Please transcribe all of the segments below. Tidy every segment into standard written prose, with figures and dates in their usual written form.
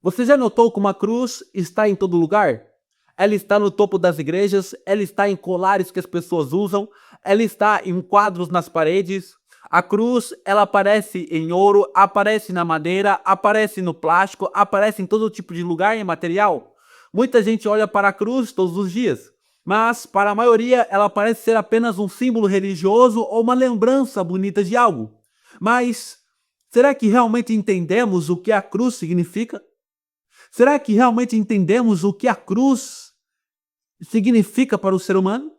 Você já notou como a cruz está em todo lugar? Ela está no topo das igrejas, ela está em colares que as pessoas usam, ela está em quadros nas paredes. A cruz, ela aparece em ouro, aparece na madeira, aparece no plástico, aparece em todo tipo de lugar e material. Muita gente olha para a cruz todos os dias, mas para a maioria ela parece ser apenas um símbolo religioso ou uma lembrança bonita de algo. Mas será que realmente entendemos o que a cruz significa? Será que realmente entendemos o que a cruz significa para o ser humano?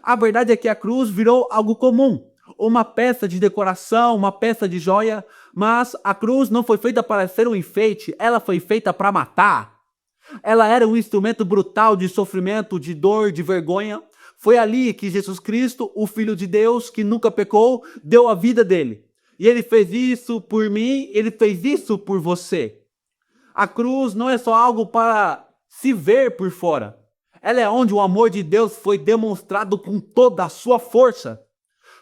A verdade é que a cruz virou algo comum, uma peça de decoração, uma peça de joia, mas a cruz não foi feita para ser um enfeite, ela foi feita para matar. Ela era um instrumento brutal de sofrimento, de dor, de vergonha. Foi ali que Jesus Cristo, o Filho de Deus, que nunca pecou, deu a vida dele. E ele fez isso por mim, ele fez isso por você. A cruz não é só algo para se ver por fora. Ela é onde o amor de Deus foi demonstrado com toda a sua força.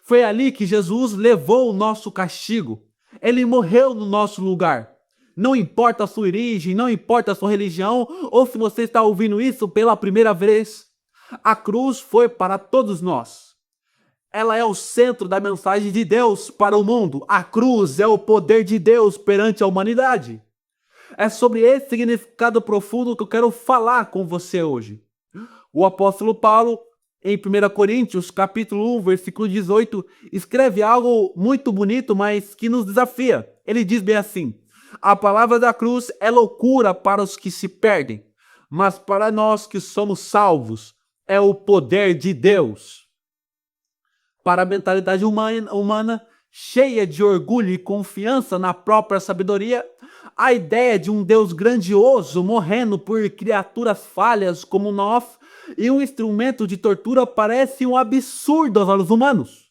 Foi ali que Jesus levou o nosso castigo. Ele morreu no nosso lugar. Não importa a sua origem, não importa a sua religião, ou se você está ouvindo isso pela primeira vez, a cruz foi para todos nós. Ela é o centro da mensagem de Deus para o mundo. A cruz é o poder de Deus perante a humanidade. É sobre esse significado profundo que eu quero falar com você hoje. O apóstolo Paulo, em 1 Coríntios, capítulo 1, versículo 18, escreve algo muito bonito, mas que nos desafia. Ele diz bem assim: a palavra da cruz é loucura para os que se perdem, mas para nós que somos salvos, é o poder de Deus. Para a mentalidade humana, cheia de orgulho e confiança na própria sabedoria, a ideia de um Deus grandioso morrendo por criaturas falhas como nós e um instrumento de tortura parece um absurdo aos olhos humanos.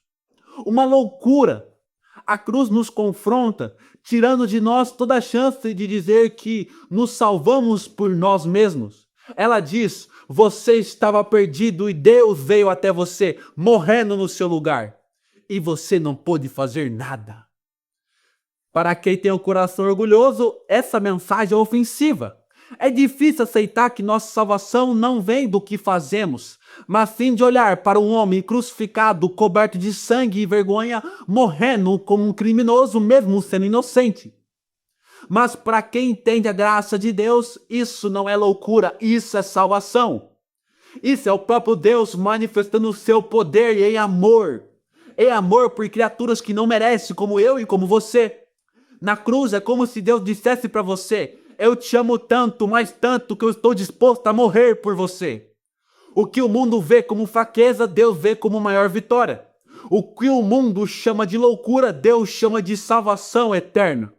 Uma loucura. A cruz nos confronta, tirando de nós toda a chance de dizer que nos salvamos por nós mesmos. Ela diz: você estava perdido e Deus veio até você, morrendo no seu lugar. E você não pôde fazer nada. Para quem tem o coração orgulhoso, essa mensagem é ofensiva. É difícil aceitar que nossa salvação não vem do que fazemos, mas sim de olhar para um homem crucificado, coberto de sangue e vergonha, morrendo como um criminoso, mesmo sendo inocente. Mas para quem entende a graça de Deus, isso não é loucura, isso é salvação. Isso é o próprio Deus manifestando o seu poder em amor. Em amor por criaturas que não merecem, como eu e como você. Na cruz é como se Deus dissesse para você: eu te amo tanto, mas tanto, que eu estou disposto a morrer por você. O que o mundo vê como fraqueza, Deus vê como maior vitória. O que o mundo chama de loucura, Deus chama de salvação eterna.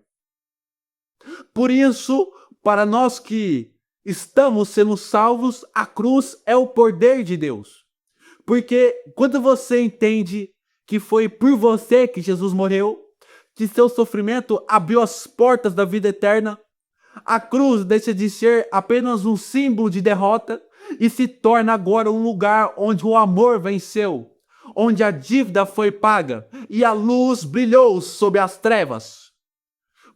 Por isso, para nós que estamos sendo salvos, a cruz é o poder de Deus. Porque quando você entende que foi por você que Jesus morreu, que seu sofrimento abriu as portas da vida eterna, a cruz deixa de ser apenas um símbolo de derrota e se torna agora um lugar onde o amor venceu, onde a dívida foi paga e a luz brilhou sobre as trevas.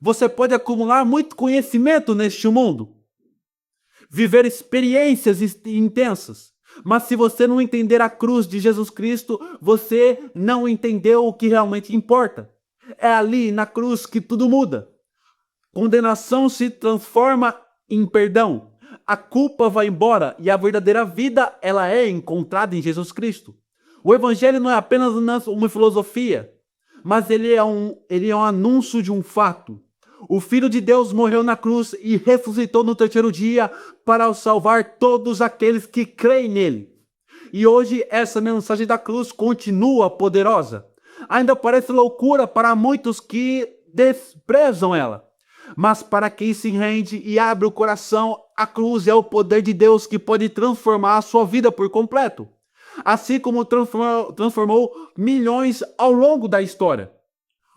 Você pode acumular muito conhecimento neste mundo, viver experiências intensas, mas se você não entender a cruz de Jesus Cristo, você não entendeu o que realmente importa. É ali na cruz que tudo muda. Condenação se transforma em perdão. A culpa vai embora e a verdadeira vida ela é encontrada em Jesus Cristo. O Evangelho não é apenas uma filosofia, mas ele é um anúncio de um fato. O Filho de Deus morreu na cruz e ressuscitou no terceiro dia para salvar todos aqueles que creem nele. E hoje essa mensagem da cruz continua poderosa. Ainda parece loucura para muitos que desprezam ela. Mas para quem se rende e abre o coração, a cruz é o poder de Deus que pode transformar a sua vida por completo. Assim como transformou milhões ao longo da história.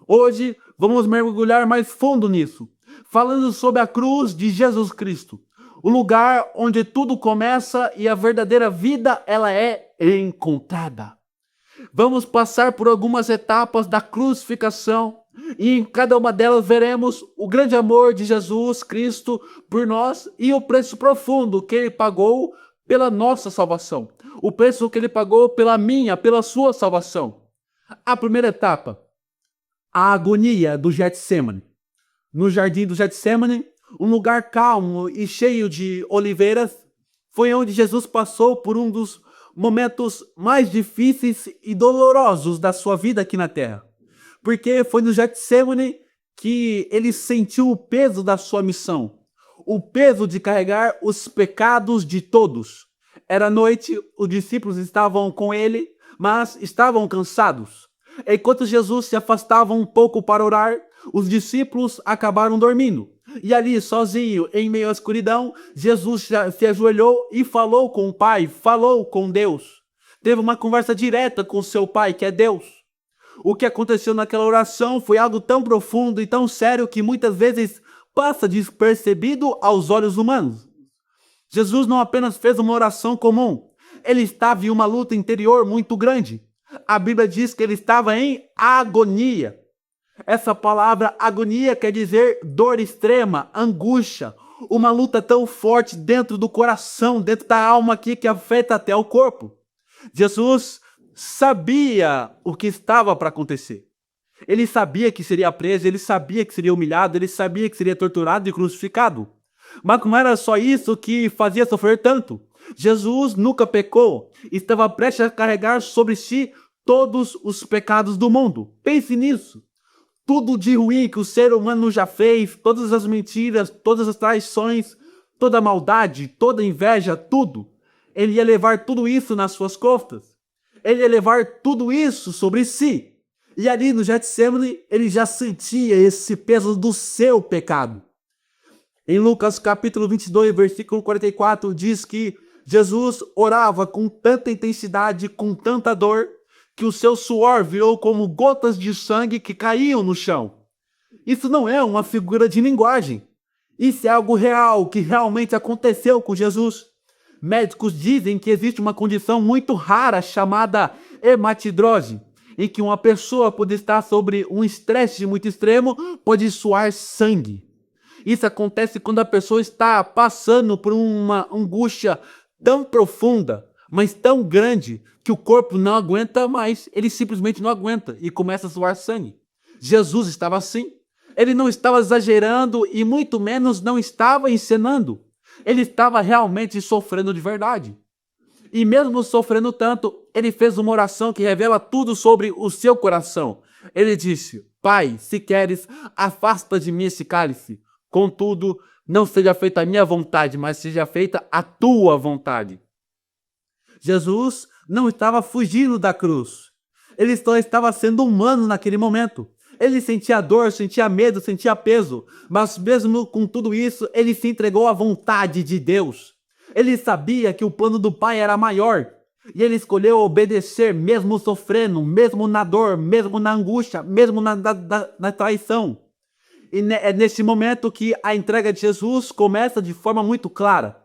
Hoje vamos mergulhar mais fundo nisso, falando sobre a cruz de Jesus Cristo. O lugar onde tudo começa e a verdadeira vida ela é encontrada. Vamos passar por algumas etapas da crucificação, E em cada uma delas veremos o grande amor de Jesus Cristo por nós e o preço profundo que ele pagou pela nossa salvação. O preço que ele pagou pela minha, pela sua salvação. A primeira etapa, a agonia do Getsemane. No jardim do Getsemane, um lugar calmo e cheio de oliveiras, foi onde Jesus passou por um dos momentos mais difíceis e dolorosos da sua vida aqui na terra. Porque foi no Getsemane que ele sentiu o peso da sua missão, o peso de carregar os pecados de todos. Era noite, os discípulos estavam com ele, mas estavam cansados. Enquanto Jesus se afastava um pouco para orar, os discípulos acabaram dormindo. E ali, sozinho, em meio à escuridão, Jesus se ajoelhou e falou com o Pai, falou com Deus. Teve uma conversa direta com seu Pai, que é Deus. O que aconteceu naquela oração foi algo tão profundo e tão sério que muitas vezes passa despercebido aos olhos humanos. Jesus não apenas fez uma oração comum, ele estava em uma luta interior muito grande. A Bíblia diz que ele estava em agonia. Essa palavra agonia quer dizer dor extrema, angústia, uma luta tão forte dentro do coração, dentro da alma aqui que afeta até o corpo. Jesus sabia o que estava para acontecer. Ele sabia que seria preso, ele sabia que seria humilhado, ele sabia que seria torturado e crucificado. Mas não era só isso que fazia sofrer tanto. Jesus nunca pecou, estava prestes a carregar sobre si todos os pecados do mundo. Pense nisso. Tudo de ruim que o ser humano já fez, todas as mentiras, todas as traições, toda a maldade, toda a inveja, tudo. Ele ia levar tudo isso nas suas costas. Ele ia levar tudo isso sobre si. E ali no Getsemane, ele já sentia esse peso do seu pecado. Em Lucas capítulo 22, versículo 44, diz que Jesus orava com tanta intensidade, com tanta dor, que o seu suor virou como gotas de sangue que caíam no chão. Isso não é uma figura de linguagem. Isso é algo real, que realmente aconteceu com Jesus. Médicos dizem que existe uma condição muito rara chamada hematidrose, em que uma pessoa pode estar sobre um estresse muito extremo, pode suar sangue. Isso acontece quando a pessoa está passando por uma angústia tão profunda, mas tão grande, que o corpo não aguenta mais, ele simplesmente não aguenta e começa a suar sangue. Jesus estava assim. Ele não estava exagerando e muito menos não estava encenando. Ele estava realmente sofrendo de verdade. E mesmo sofrendo tanto, ele fez uma oração que revela tudo sobre o seu coração. Ele disse: Pai, se queres, afasta de mim esse cálice. Contudo, não seja feita a minha vontade, mas seja feita a tua vontade. Jesus não estava fugindo da cruz. Ele só estava sendo humano naquele momento. Ele sentia dor, sentia medo, sentia peso. Mas mesmo com tudo isso, ele se entregou à vontade de Deus. Ele sabia que o plano do Pai era maior. E ele escolheu obedecer mesmo sofrendo, mesmo na dor, mesmo na angústia, mesmo na traição. E é nesse momento que a entrega de Jesus começa de forma muito clara.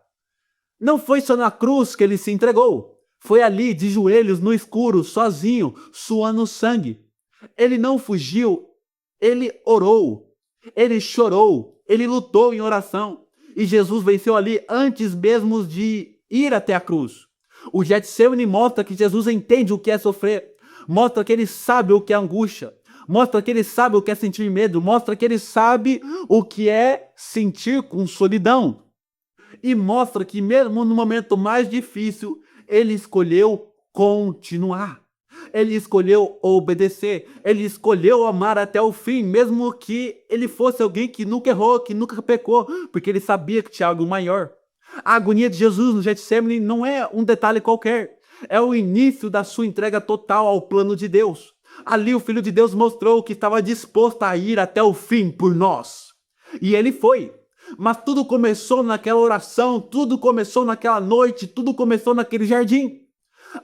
Não foi só na cruz que ele se entregou. Foi ali, de joelhos, no escuro, sozinho, suando sangue. Ele não fugiu, ele orou, ele chorou, ele lutou em oração. E Jesus venceu ali antes mesmo de ir até a cruz. O Getsemane mostra que Jesus entende o que é sofrer, mostra que ele sabe o que é angústia, mostra que ele sabe o que é sentir medo, mostra que ele sabe o que é sentir com solidão. E mostra que mesmo no momento mais difícil, ele escolheu continuar. Ele escolheu obedecer. Ele escolheu amar até o fim, mesmo que ele fosse alguém que nunca errou, que nunca pecou, porque ele sabia que tinha algo maior. A agonia de Jesus no Getsemane não é um detalhe qualquer. É o início da sua entrega total ao plano de Deus. Ali o Filho de Deus mostrou que estava disposto a ir até o fim por nós. E ele foi. Mas tudo começou naquela oração, tudo começou naquela noite, tudo começou naquele jardim.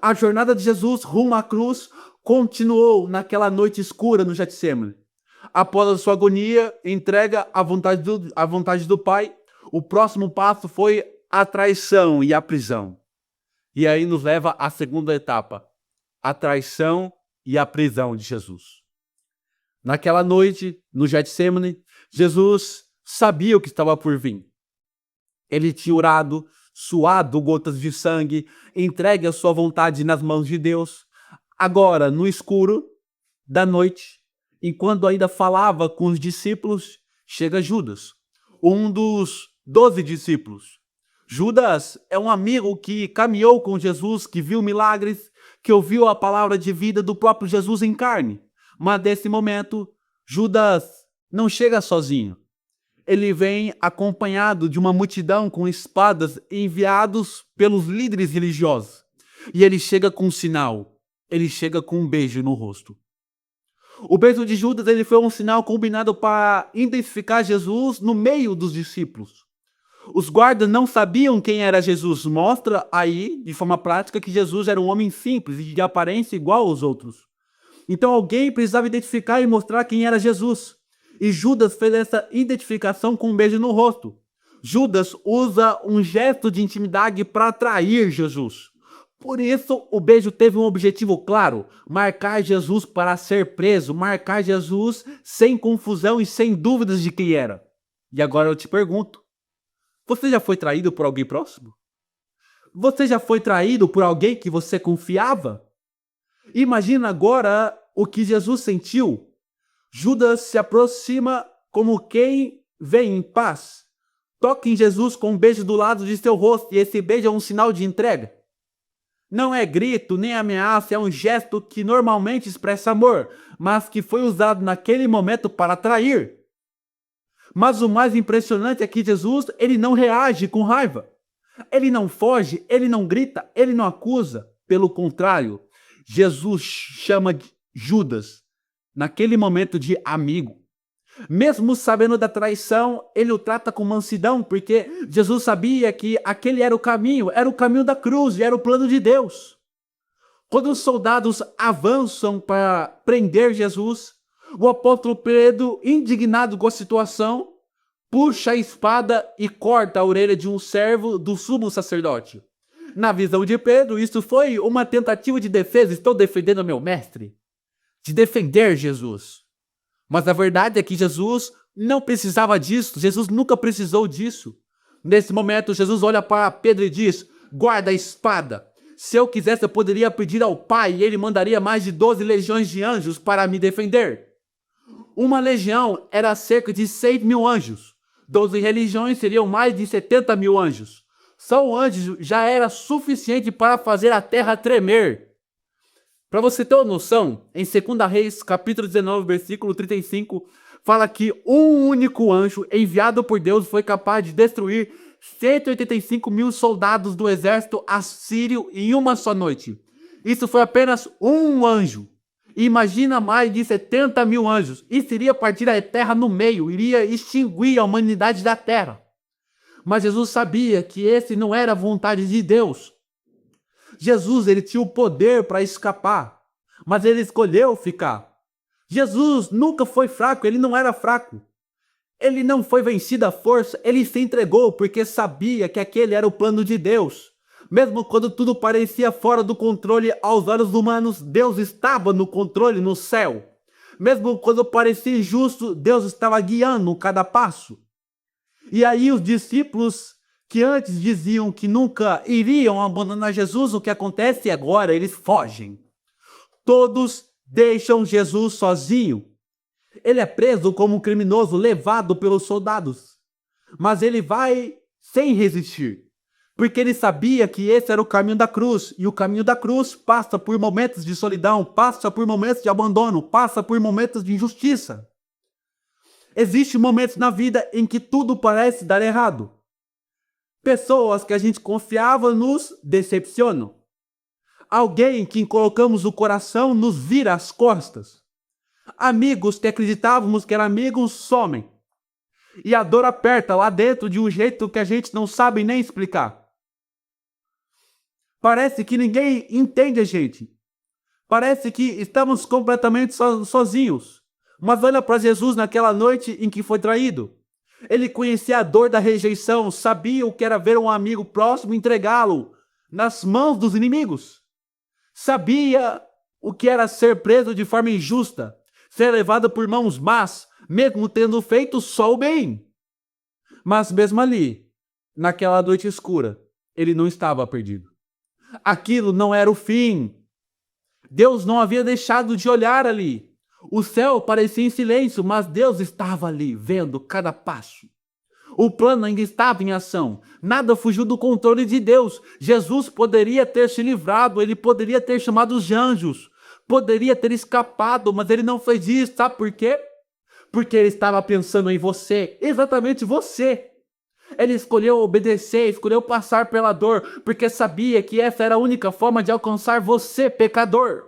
A jornada de Jesus rumo à cruz continuou naquela noite escura no Getsemane. Após a sua agonia, entrega à vontade do Pai, o próximo passo foi a traição e a prisão. E aí nos leva à segunda etapa, a traição e a prisão de Jesus. Naquela noite, no Getsemane, Jesus sabia o que estava por vir. Ele tinha orado, suado gotas de sangue, entregue a sua vontade nas mãos de Deus. Agora, no escuro da noite, enquanto ainda falava com os discípulos, chega Judas, um dos 12 discípulos. Judas é um amigo que caminhou com Jesus, que viu milagres, que ouviu a palavra de vida do próprio Jesus em carne. Mas nesse momento, Judas não chega sozinho. Ele vem acompanhado de uma multidão com espadas enviados pelos líderes religiosos. E ele chega com um sinal. Ele chega com um beijo no rosto. O beijo de Judas ele foi um sinal combinado para identificar Jesus no meio dos discípulos. Os guardas não sabiam quem era Jesus. Mostra aí, de forma prática, que Jesus era um homem simples e de aparência igual aos outros. Então alguém precisava identificar e mostrar quem era Jesus. E Judas fez essa identificação com um beijo no rosto. Judas usa um gesto de intimidade para atrair Jesus. Por isso, o beijo teve um objetivo claro: marcar Jesus para ser preso, marcar Jesus sem confusão e sem dúvidas de quem era. E agora eu te pergunto, você já foi traído por alguém próximo? Você já foi traído por alguém que você confiava? Imagina agora o que Jesus sentiu. Judas se aproxima como quem vem em paz. Toca em Jesus com um beijo do lado de seu rosto, e esse beijo é um sinal de entrega. Não é grito nem ameaça, é um gesto que normalmente expressa amor, mas que foi usado naquele momento para atrair. Mas o mais impressionante é que Jesus, ele não reage com raiva. Ele não foge, ele não grita, ele não acusa. Pelo contrário, Jesus chama Judas, naquele momento, de amigo. Mesmo sabendo da traição, ele o trata com mansidão, porque Jesus sabia que aquele era o caminho da cruz, e era o plano de Deus. Quando os soldados avançam para prender Jesus, o apóstolo Pedro, indignado com a situação, puxa a espada e corta a orelha de um servo do sumo sacerdote. Na visão de Pedro, isso foi uma tentativa de defesa. Estou defendendo meu mestre. De defender Jesus. Mas a verdade é que Jesus não precisava disso. Jesus nunca precisou disso. Nesse momento, Jesus olha para Pedro e diz: guarda a espada. Se eu quisesse, eu poderia pedir ao Pai e ele mandaria mais de 12 legiões de anjos para me defender. Uma legião era cerca de 6.000 anjos. 12 religiões seriam mais de 70.000 anjos. Só um anjo já era suficiente para fazer a terra tremer. Para você ter uma noção, em 2 Reis, capítulo 19, versículo 35, fala que um único anjo enviado por Deus foi capaz de destruir 185.000 soldados do exército assírio em uma só noite. Isso foi apenas um anjo. Imagina mais de 70.000 anjos. Isso iria partir a terra no meio, iria extinguir a humanidade da terra. Mas Jesus sabia que esse não era a vontade de Deus. Jesus, ele tinha o poder para escapar, mas ele escolheu ficar. Jesus nunca foi fraco, ele não era fraco. Ele não foi vencido à força, ele se entregou porque sabia que aquele era o plano de Deus. Mesmo quando tudo parecia fora do controle aos olhos humanos, Deus estava no controle no céu. Mesmo quando parecia injusto, Deus estava guiando cada passo. E aí os discípulos que antes diziam que nunca iriam abandonar Jesus, o que acontece agora? Eles fogem. Todos deixam Jesus sozinho. Ele é preso como um criminoso, levado pelos soldados. Mas ele vai sem resistir, porque ele sabia que esse era o caminho da cruz. E o caminho da cruz passa por momentos de solidão, passa por momentos de abandono, passa por momentos de injustiça. Existem momentos na vida em que tudo parece dar errado. Pessoas que a gente confiava nos decepcionam. Alguém que colocamos o coração nos vira as costas. Amigos que acreditávamos que eram amigos somem. E a dor aperta lá dentro de um jeito que a gente não sabe nem explicar. Parece que ninguém entende a gente. Parece que estamos completamente sozinhos. Mas olha para Jesus naquela noite em que foi traído. Ele conhecia a dor da rejeição, sabia o que era ver um amigo próximo entregá-lo nas mãos dos inimigos. Sabia o que era ser preso de forma injusta. ser levado por mãos más, mesmo tendo feito só o bem. Mas mesmo ali, naquela noite escura, ele não estava perdido. Aquilo não era o fim. Deus não havia deixado de olhar ali. O céu parecia em silêncio, mas Deus estava ali, vendo cada passo. O plano ainda estava em ação. Nada fugiu do controle de Deus. Jesus poderia ter se livrado, ele poderia ter chamado os anjos, poderia ter escapado, mas ele não fez isso. Sabe por quê? Porque ele estava pensando em você, exatamente você. Ele escolheu obedecer, escolheu passar pela dor, porque sabia que essa era a única forma de alcançar você, pecador.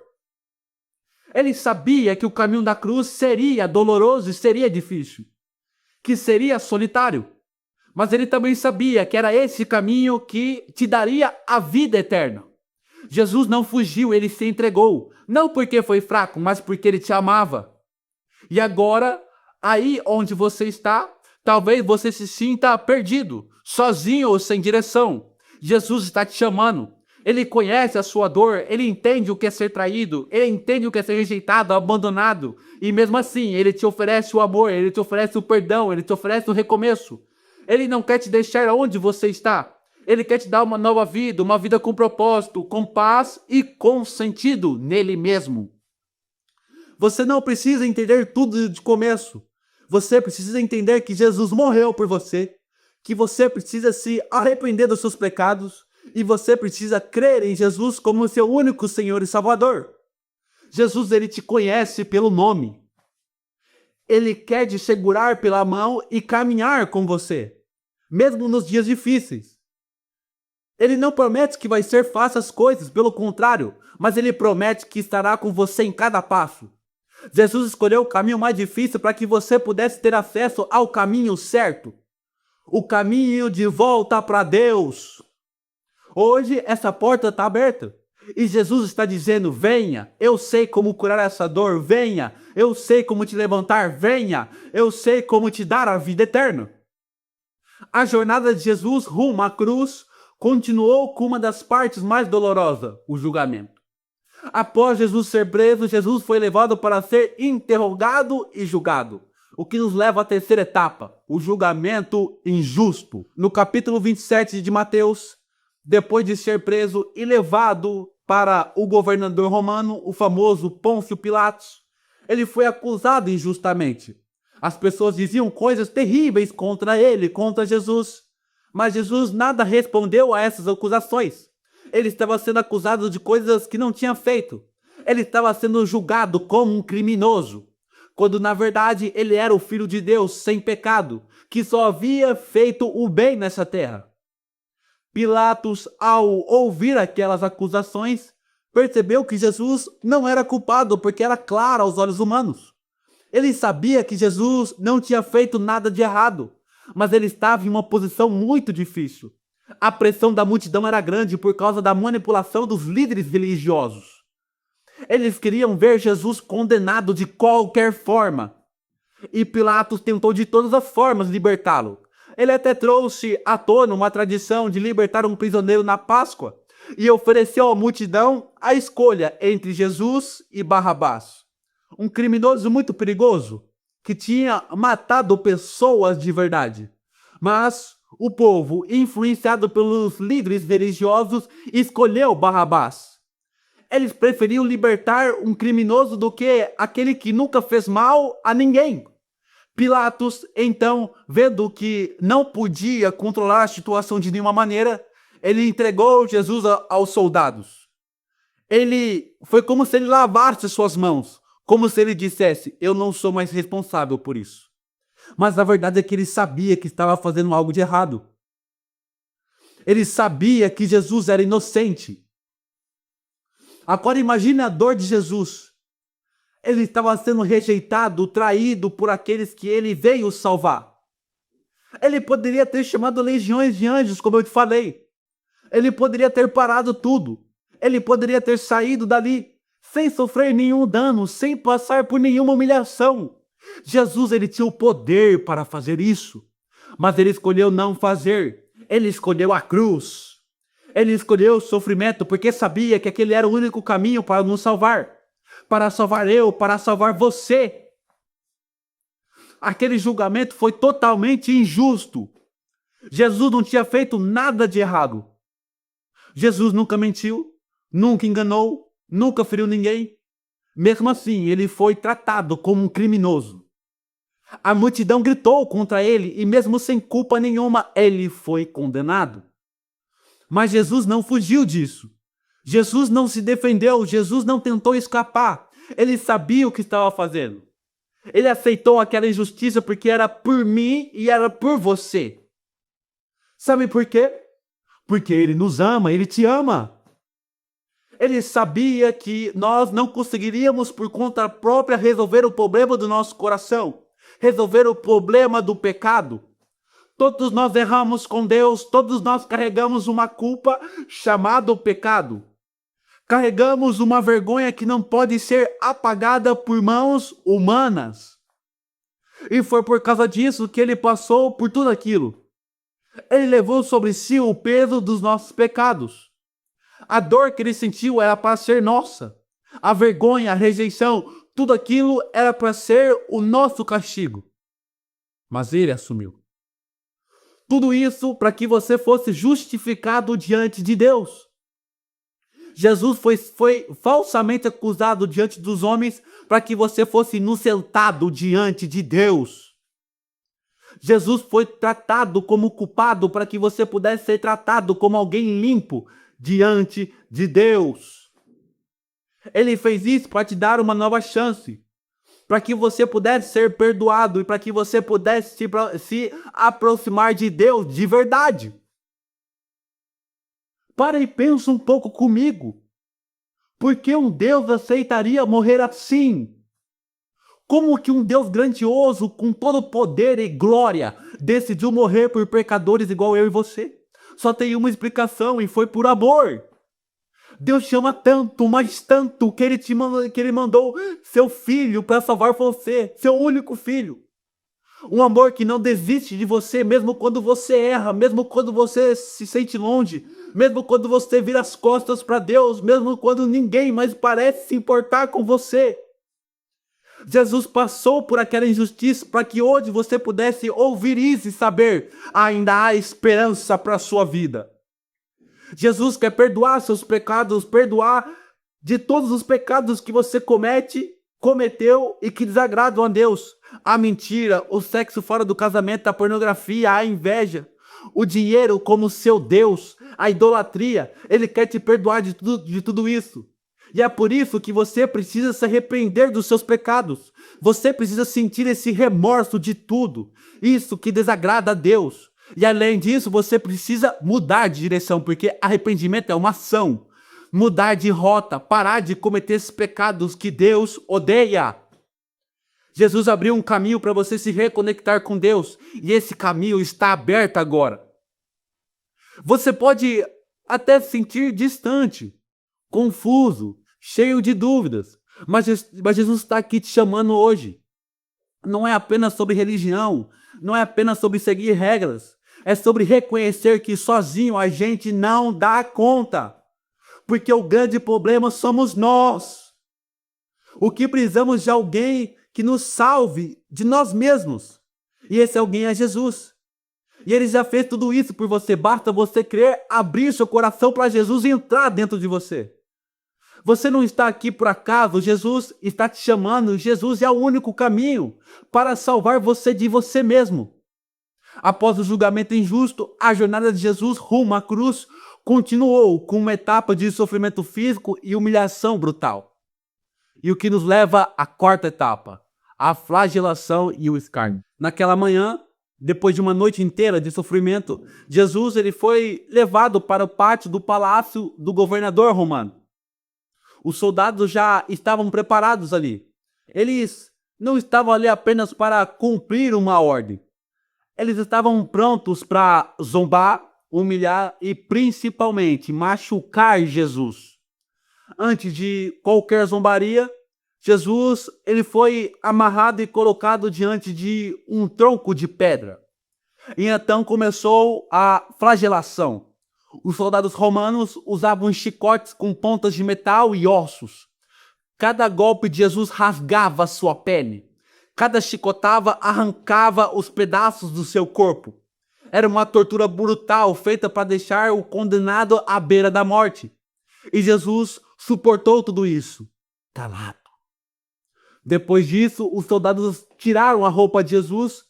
Ele sabia que o caminho da cruz seria doloroso e seria difícil, que seria solitário. Mas ele também sabia que era esse caminho que te daria a vida eterna. Jesus não fugiu, ele se entregou. Não porque foi fraco, mas porque ele te amava. E agora, aí onde você está, talvez você se sinta perdido, sozinho ou sem direção. Jesus está te chamando. Ele conhece a sua dor, ele entende o que é ser traído, ele entende o que é ser rejeitado, abandonado. E mesmo assim, ele te oferece o amor, ele te oferece o perdão, ele te oferece o recomeço. Ele não quer te deixar onde você está. Ele quer te dar uma nova vida, uma vida com propósito, com paz e com sentido nele mesmo. Você não precisa entender tudo de começo. Você precisa entender que Jesus morreu por você, que você precisa se arrepender dos seus pecados e você precisa crer em Jesus como seu único Senhor e Salvador. Jesus, ele te conhece pelo nome. Ele quer te segurar pela mão e caminhar com você, mesmo nos dias difíceis. Ele não promete que vai ser fácil as coisas, pelo contrário, mas ele promete que estará com você em cada passo. Jesus escolheu o caminho mais difícil para que você pudesse ter acesso ao caminho certo, o caminho de volta para Deus. Hoje essa porta está aberta. E Jesus está dizendo, venha, eu sei como curar essa dor, venha, eu sei como te levantar, venha, eu sei como te dar a vida eterna. A jornada de Jesus rumo à cruz continuou com uma das partes mais dolorosas, o julgamento. Após Jesus ser preso, Jesus foi levado para ser interrogado e julgado. O que nos leva à terceira etapa, o julgamento injusto. No capítulo 27 de Mateus, depois de ser preso e levado para o governador romano, o famoso Pôncio Pilatos, ele foi acusado injustamente. As pessoas diziam coisas terríveis contra ele, contra Jesus. Mas Jesus nada respondeu a essas acusações. Ele estava sendo acusado de coisas que não tinha feito. Ele estava sendo julgado como um criminoso, quando na verdade ele era o Filho de Deus sem pecado, que só havia feito o bem nessa terra. Pilatos, ao ouvir aquelas acusações, percebeu que Jesus não era culpado porque era claro aos olhos humanos. Ele sabia que Jesus não tinha feito nada de errado, mas ele estava em uma posição muito difícil. A pressão da multidão era grande por causa da manipulação dos líderes religiosos. Eles queriam ver Jesus condenado de qualquer forma. E Pilatos tentou de todas as formas libertá-lo. Ele até trouxe à tona uma tradição de libertar um prisioneiro na Páscoa e ofereceu à multidão a escolha entre Jesus e Barrabás, um criminoso muito perigoso que tinha matado pessoas de verdade. Mas o povo, influenciado pelos líderes religiosos, escolheu Barrabás. Eles preferiam libertar um criminoso do que aquele que nunca fez mal a ninguém. Pilatos, então, vendo que não podia controlar a situação de nenhuma maneira, ele entregou Jesus aos soldados. Foi como se ele lavasse suas mãos, como se ele dissesse, eu não sou mais responsável por isso. Mas a verdade é que ele sabia que estava fazendo algo de errado. Ele sabia que Jesus era inocente. Agora imagine a dor de Jesus. Ele estava sendo rejeitado, traído por aqueles que ele veio salvar. Ele poderia ter chamado legiões de anjos, como eu te falei. Ele poderia ter parado tudo. Ele poderia ter saído dali sem sofrer nenhum dano, sem passar por nenhuma humilhação. Jesus, ele tinha o poder para fazer isso. Mas ele escolheu não fazer. Ele escolheu a cruz. Ele escolheu o sofrimento porque sabia que aquele era o único caminho para nos salvar. Para salvar eu, para salvar você. Aquele julgamento foi totalmente injusto. Jesus não tinha feito nada de errado. Jesus nunca mentiu, nunca enganou, nunca feriu ninguém. Mesmo assim, ele foi tratado como um criminoso. A multidão gritou contra ele e mesmo sem culpa nenhuma, ele foi condenado. Mas Jesus não fugiu disso. Jesus não se defendeu, Jesus não tentou escapar. Ele sabia o que estava fazendo. Ele aceitou aquela injustiça porque era por mim e era por você. Sabe por quê? Porque ele nos ama, ele te ama. Ele sabia que nós não conseguiríamos por conta própria resolver o problema do nosso coração, resolver o problema do pecado. Todos nós erramos com Deus, todos nós carregamos uma culpa chamada pecado. Carregamos uma vergonha que não pode ser apagada por mãos humanas. E foi por causa disso que ele passou por tudo aquilo. Ele levou sobre si o peso dos nossos pecados. A dor que ele sentiu era para ser nossa. A vergonha, a rejeição, tudo aquilo era para ser o nosso castigo. Mas ele assumiu. Tudo isso para que você fosse justificado diante de Deus. Jesus foi falsamente acusado diante dos homens para que você fosse inocentado diante de Deus. Jesus foi tratado como culpado para que você pudesse ser tratado como alguém limpo diante de Deus. Ele fez isso para te dar uma nova chance, para que você pudesse ser perdoado e para que você pudesse se aproximar de Deus de verdade. Para e pensa um pouco comigo. Por que um Deus aceitaria morrer assim? Como que um Deus grandioso, com todo poder e glória, decidiu morrer por pecadores igual eu e você? Só tem uma explicação e foi por amor. Deus te ama tanto, mas tanto, que ele mandou seu filho para salvar você, seu único filho. Um amor que não desiste de você, mesmo quando você erra, mesmo quando você se sente longe, mesmo quando você vira as costas para Deus, mesmo quando ninguém mais parece se importar com você. Jesus passou por aquela injustiça para que hoje você pudesse ouvir isso e saber, ainda há esperança para a sua vida. Jesus quer perdoar seus pecados, perdoar de todos os pecados que você cometeu e que desagradam a Deus. A mentira, o sexo fora do casamento, a pornografia, a inveja, o dinheiro como seu Deus, a idolatria. Ele quer te perdoar de tudo isso. E é por isso que você precisa se arrepender dos seus pecados. Você precisa sentir esse remorso de tudo. Isso que desagrada a Deus. E além disso, você precisa mudar de direção, porque arrependimento é uma ação. Mudar de rota, parar de cometer esses pecados que Deus odeia. Jesus abriu um caminho para você se reconectar com Deus, e esse caminho está aberto agora. Você pode até se sentir distante, confuso, cheio de dúvidas, mas Jesus está aqui te chamando hoje. Não é apenas sobre religião, não é apenas sobre seguir regras, é sobre reconhecer que sozinho a gente não dá conta, porque o grande problema somos nós. O que precisamos de alguém que nos salve de nós mesmos, e esse alguém é Jesus. E ele já fez tudo isso por você, basta você crer, abrir seu coração para Jesus entrar dentro de você. Você não está aqui por acaso, Jesus está te chamando, Jesus é o único caminho para salvar você de você mesmo. Após o julgamento injusto, a jornada de Jesus rumo à cruz continuou com uma etapa de sofrimento físico e humilhação brutal. E o que nos leva à quarta etapa, a flagelação e o escárnio. Naquela manhã, depois de uma noite inteira de sofrimento, Jesus ele foi levado para o pátio do palácio do governador romano. Os soldados já estavam preparados ali. Eles não estavam ali apenas para cumprir uma ordem. Eles estavam prontos para zombar, humilhar e principalmente machucar Jesus. Antes de qualquer zombaria, Jesus ele foi amarrado e colocado diante de um tronco de pedra. E então começou a flagelação. Os soldados romanos usavam chicotes com pontas de metal e ossos. Cada golpe de Jesus rasgava sua pele. Cada chicotada arrancava os pedaços do seu corpo. Era uma tortura brutal feita para deixar o condenado à beira da morte. E Jesus suportou tudo isso, calado. Depois disso, os soldados tiraram a roupa de Jesus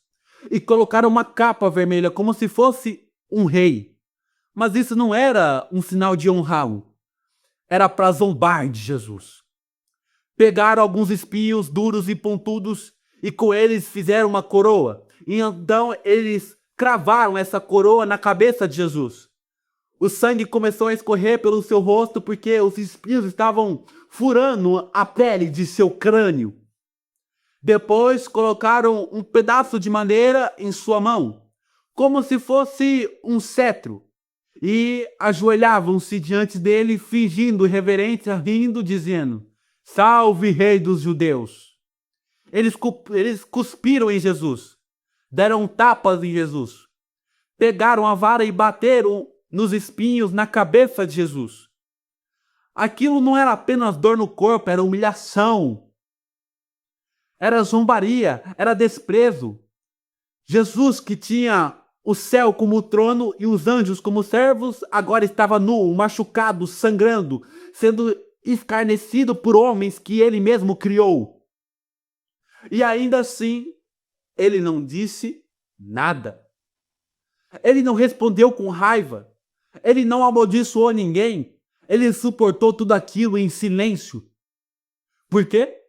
e colocaram uma capa vermelha, como se fosse um rei. Mas isso não era um sinal de honrá-lo. Era para zombar de Jesus. Pegaram alguns espinhos duros e pontudos e com eles fizeram uma coroa. E então eles cravaram essa coroa na cabeça de Jesus. O sangue começou a escorrer pelo seu rosto porque os espinhos estavam furando a pele de seu crânio. Depois colocaram um pedaço de madeira em sua mão, como se fosse um cetro, e ajoelhavam-se diante dele, fingindo reverência, rindo, dizendo: Salve, Rei dos Judeus! Eles cuspiram em Jesus, deram tapas em Jesus, pegaram a vara e bateram nos espinhos na cabeça de Jesus. Aquilo não era apenas dor no corpo, era humilhação. Era zombaria, era desprezo. Jesus, que tinha o céu como trono e os anjos como servos, agora estava nu, machucado, sangrando, sendo escarnecido por homens que ele mesmo criou. E ainda assim, ele não disse nada. Ele não respondeu com raiva. Ele não amaldiçoou ninguém. Ele suportou tudo aquilo em silêncio. Por quê?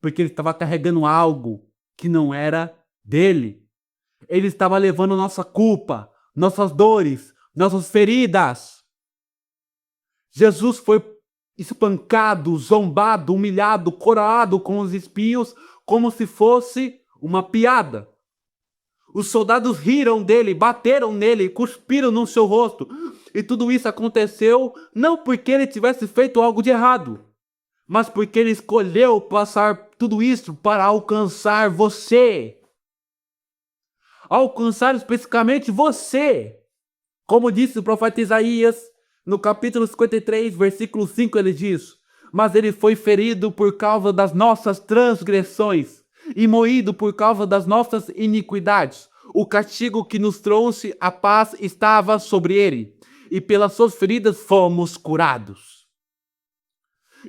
Porque ele estava carregando algo que não era dele. Ele estava levando nossa culpa, nossas dores, nossas feridas. Jesus foi espancado, zombado, humilhado, coroado com os espinhos, como se fosse uma piada. Os soldados riram dele, bateram nele, cuspiram no seu rosto. E tudo isso aconteceu não porque ele tivesse feito algo de errado, mas porque ele escolheu passar tudo isso para alcançar você. Alcançar especificamente você. Como disse o profeta Isaías, no capítulo 53, versículo 5, ele diz: Mas ele foi ferido por causa das nossas transgressões e moído por causa das nossas iniquidades. O castigo que nos trouxe a paz estava sobre ele, e pelas suas feridas fomos curados.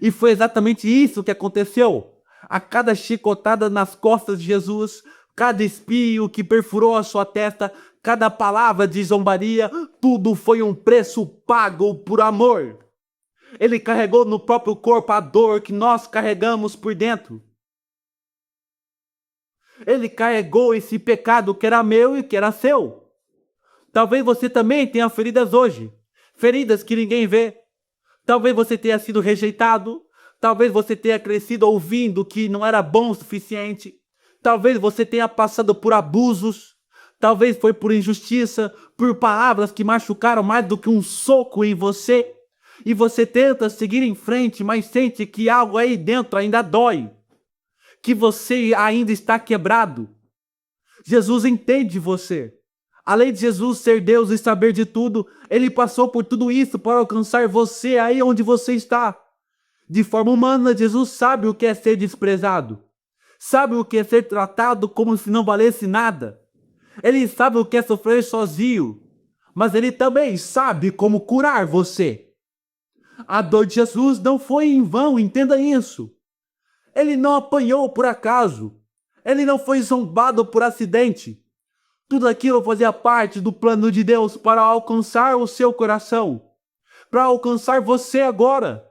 E foi exatamente isso que aconteceu. A cada chicotada nas costas de Jesus, cada espinho que perfurou a sua testa, cada palavra de zombaria, tudo foi um preço pago por amor. Ele carregou no próprio corpo a dor que nós carregamos por dentro. Ele carregou esse pecado que era meu e que era seu. Talvez você também tenha feridas hoje, feridas que ninguém vê. Talvez você tenha sido rejeitado, talvez você tenha crescido ouvindo que não era bom o suficiente, talvez você tenha passado por abusos, talvez foi por injustiça, por palavras que machucaram mais do que um soco em você, e você tenta seguir em frente, mas sente que algo aí dentro ainda dói, que você ainda está quebrado. Jesus entende você. Além de Jesus ser Deus e saber de tudo, ele passou por tudo isso para alcançar você aí onde você está. De forma humana, Jesus sabe o que é ser desprezado. Sabe o que é ser tratado como se não valesse nada. Ele sabe o que é sofrer sozinho. Mas ele também sabe como curar você. A dor de Jesus não foi em vão, entenda isso. Ele não apanhou por acaso. Ele não foi zombado por acidente. Tudo aquilo fazia parte do plano de Deus para alcançar o seu coração, para alcançar você agora.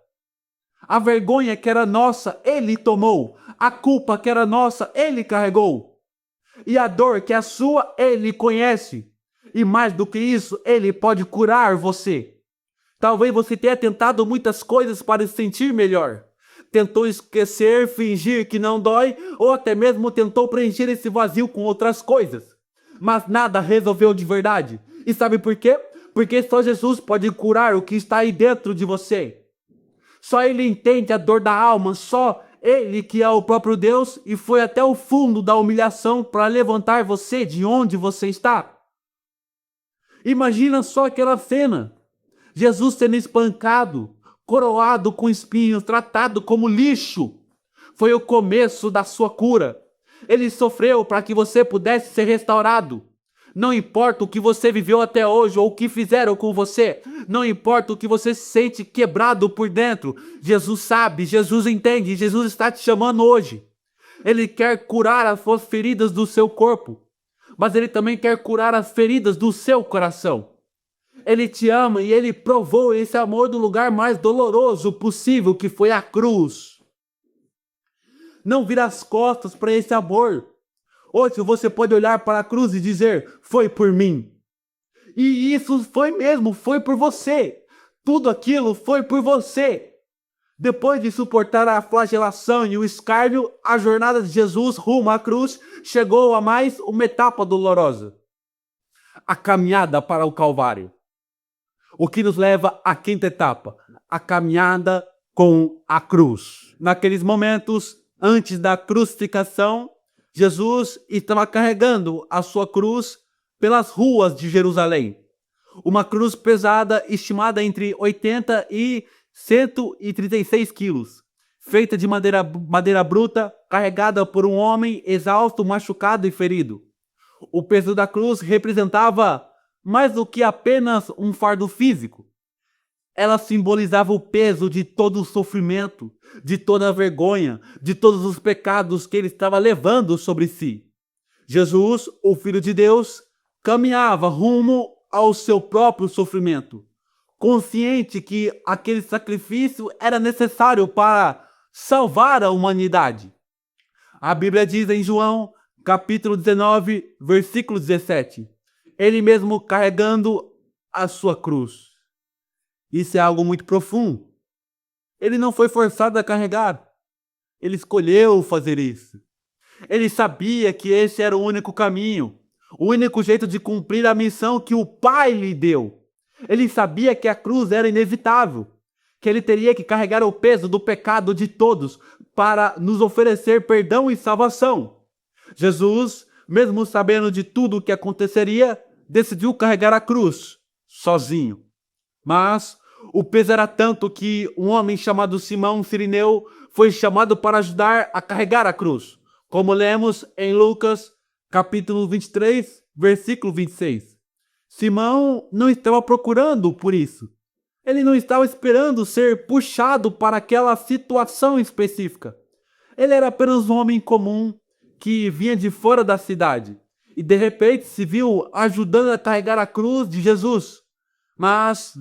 A vergonha que era nossa, ele tomou. A culpa que era nossa, ele carregou. E a dor que é sua, ele conhece. E mais do que isso, ele pode curar você. Talvez você tenha tentado muitas coisas para se sentir melhor. Tentou esquecer, fingir que não dói, ou até mesmo tentou preencher esse vazio com outras coisas. Mas nada resolveu de verdade. E sabe por quê? Porque só Jesus pode curar o que está aí dentro de você. Só ele entende a dor da alma, só ele que é o próprio Deus e foi até o fundo da humilhação para levantar você de onde você está. Imagina só aquela cena. Jesus sendo espancado, coroado com espinhos, tratado como lixo. Foi o começo da sua cura. Ele sofreu para que você pudesse ser restaurado. Não importa o que você viveu até hoje ou o que fizeram com você. Não importa o que você se sente quebrado por dentro. Jesus sabe, Jesus entende, Jesus está te chamando hoje. Ele quer curar as suas feridas do seu corpo, mas Ele também quer curar as feridas do seu coração. Ele te ama e Ele provou esse amor do lugar mais doloroso possível, que foi a cruz. Não vira as costas para esse amor. Hoje você pode olhar para a cruz e dizer, foi por mim. E isso foi mesmo, foi por você. Tudo aquilo foi por você. Depois de suportar a flagelação e o escárnio, a jornada de Jesus rumo à cruz chegou a mais uma etapa dolorosa. A caminhada para o Calvário. O que nos leva à quinta etapa, a caminhada com a cruz. Naqueles momentos, antes da crucificação, Jesus estava carregando a sua cruz pelas ruas de Jerusalém. Uma cruz pesada, estimada entre 80 e 136 quilos, feita de madeira bruta, carregada por um homem exausto, machucado e ferido. O peso da cruz representava mais do que apenas um fardo físico. Ela simbolizava o peso de todo o sofrimento, de toda a vergonha, de todos os pecados que ele estava levando sobre si. Jesus, o Filho de Deus, caminhava rumo ao seu próprio sofrimento, consciente que aquele sacrifício era necessário para salvar a humanidade. A Bíblia diz em João, capítulo 19, versículo 17, ele mesmo carregando a sua cruz. Isso é algo muito profundo. Ele não foi forçado a carregar. Ele escolheu fazer isso. Ele sabia que esse era o único caminho, o único jeito de cumprir a missão que o Pai lhe deu. Ele sabia que a cruz era inevitável, que ele teria que carregar o peso do pecado de todos para nos oferecer perdão e salvação. Jesus, mesmo sabendo de tudo o que aconteceria, decidiu carregar a cruz sozinho. Mas o peso era tanto que um homem chamado Simão Cirineu foi chamado para ajudar a carregar a cruz, como lemos em Lucas, capítulo 23, versículo 26. Simão não estava procurando por isso. Ele não estava esperando ser puxado para aquela situação específica. Ele era apenas um homem comum que vinha de fora da cidade e de repente se viu ajudando a carregar a cruz de Jesus. Mas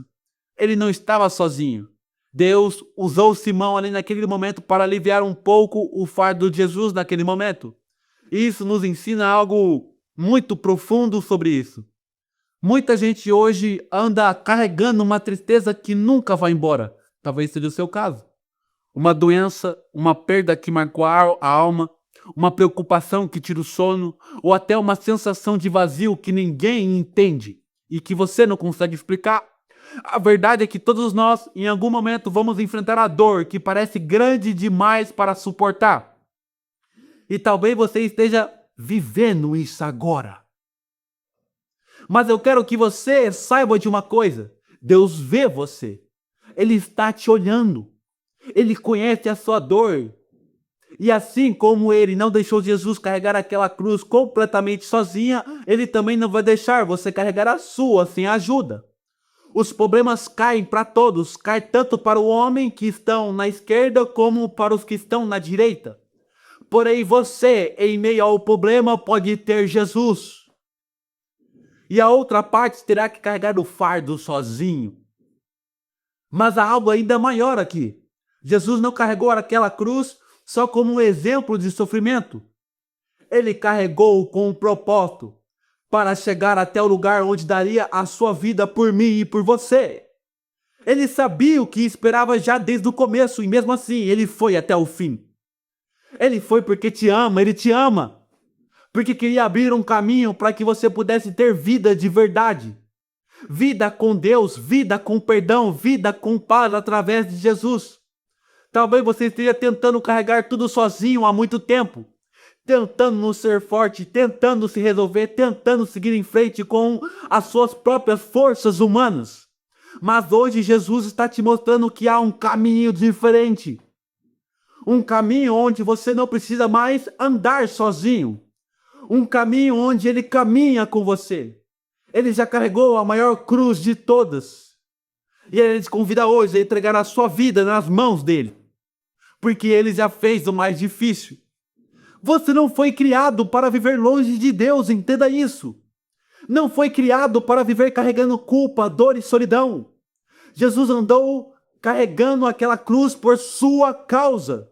ele não estava sozinho. Deus usou Simão ali naquele momento para aliviar um pouco o fardo de Jesus naquele momento. Isso nos ensina algo muito profundo sobre isso. Muita gente hoje anda carregando uma tristeza que nunca vai embora. Talvez seja o seu caso. Uma doença, uma perda que marcou a alma, uma preocupação que tira o sono, ou até uma sensação de vazio que ninguém entende e que você não consegue explicar. A verdade é que todos nós, em algum momento, vamos enfrentar a dor que parece grande demais para suportar. E talvez você esteja vivendo isso agora. Mas eu quero que você saiba de uma coisa. Deus vê você. Ele está te olhando. Ele conhece a sua dor. E assim como ele não deixou Jesus carregar aquela cruz completamente sozinha, ele também não vai deixar você carregar a sua sem ajuda. Os problemas caem para todos, caem tanto para o homem que estão na esquerda como para os que estão na direita. Porém você, em meio ao problema, pode ter Jesus. E a outra parte terá que carregar o fardo sozinho. Mas há algo ainda maior aqui. Jesus não carregou aquela cruz só como um exemplo de sofrimento. Ele carregou com um propósito para chegar até o lugar onde daria a sua vida por mim e por você. Ele sabia o que esperava já desde o começo e mesmo assim ele foi até o fim. Ele foi porque te ama, ele te ama. Porque queria abrir um caminho para que você pudesse ter vida de verdade. Vida com Deus, vida com perdão, vida com paz através de Jesus. Talvez você esteja tentando carregar tudo sozinho há muito tempo. Tentando não ser forte, tentando se resolver, tentando seguir em frente com as suas próprias forças humanas. Mas hoje Jesus está te mostrando que há um caminho diferente. Um caminho onde você não precisa mais andar sozinho. Um caminho onde ele caminha com você. Ele já carregou a maior cruz de todas. E ele te convida hoje a entregar a sua vida nas mãos dele. Porque ele já fez o mais difícil. Você não foi criado para viver longe de Deus, entenda isso. Não foi criado para viver carregando culpa, dor e solidão. Jesus andou carregando aquela cruz por sua causa.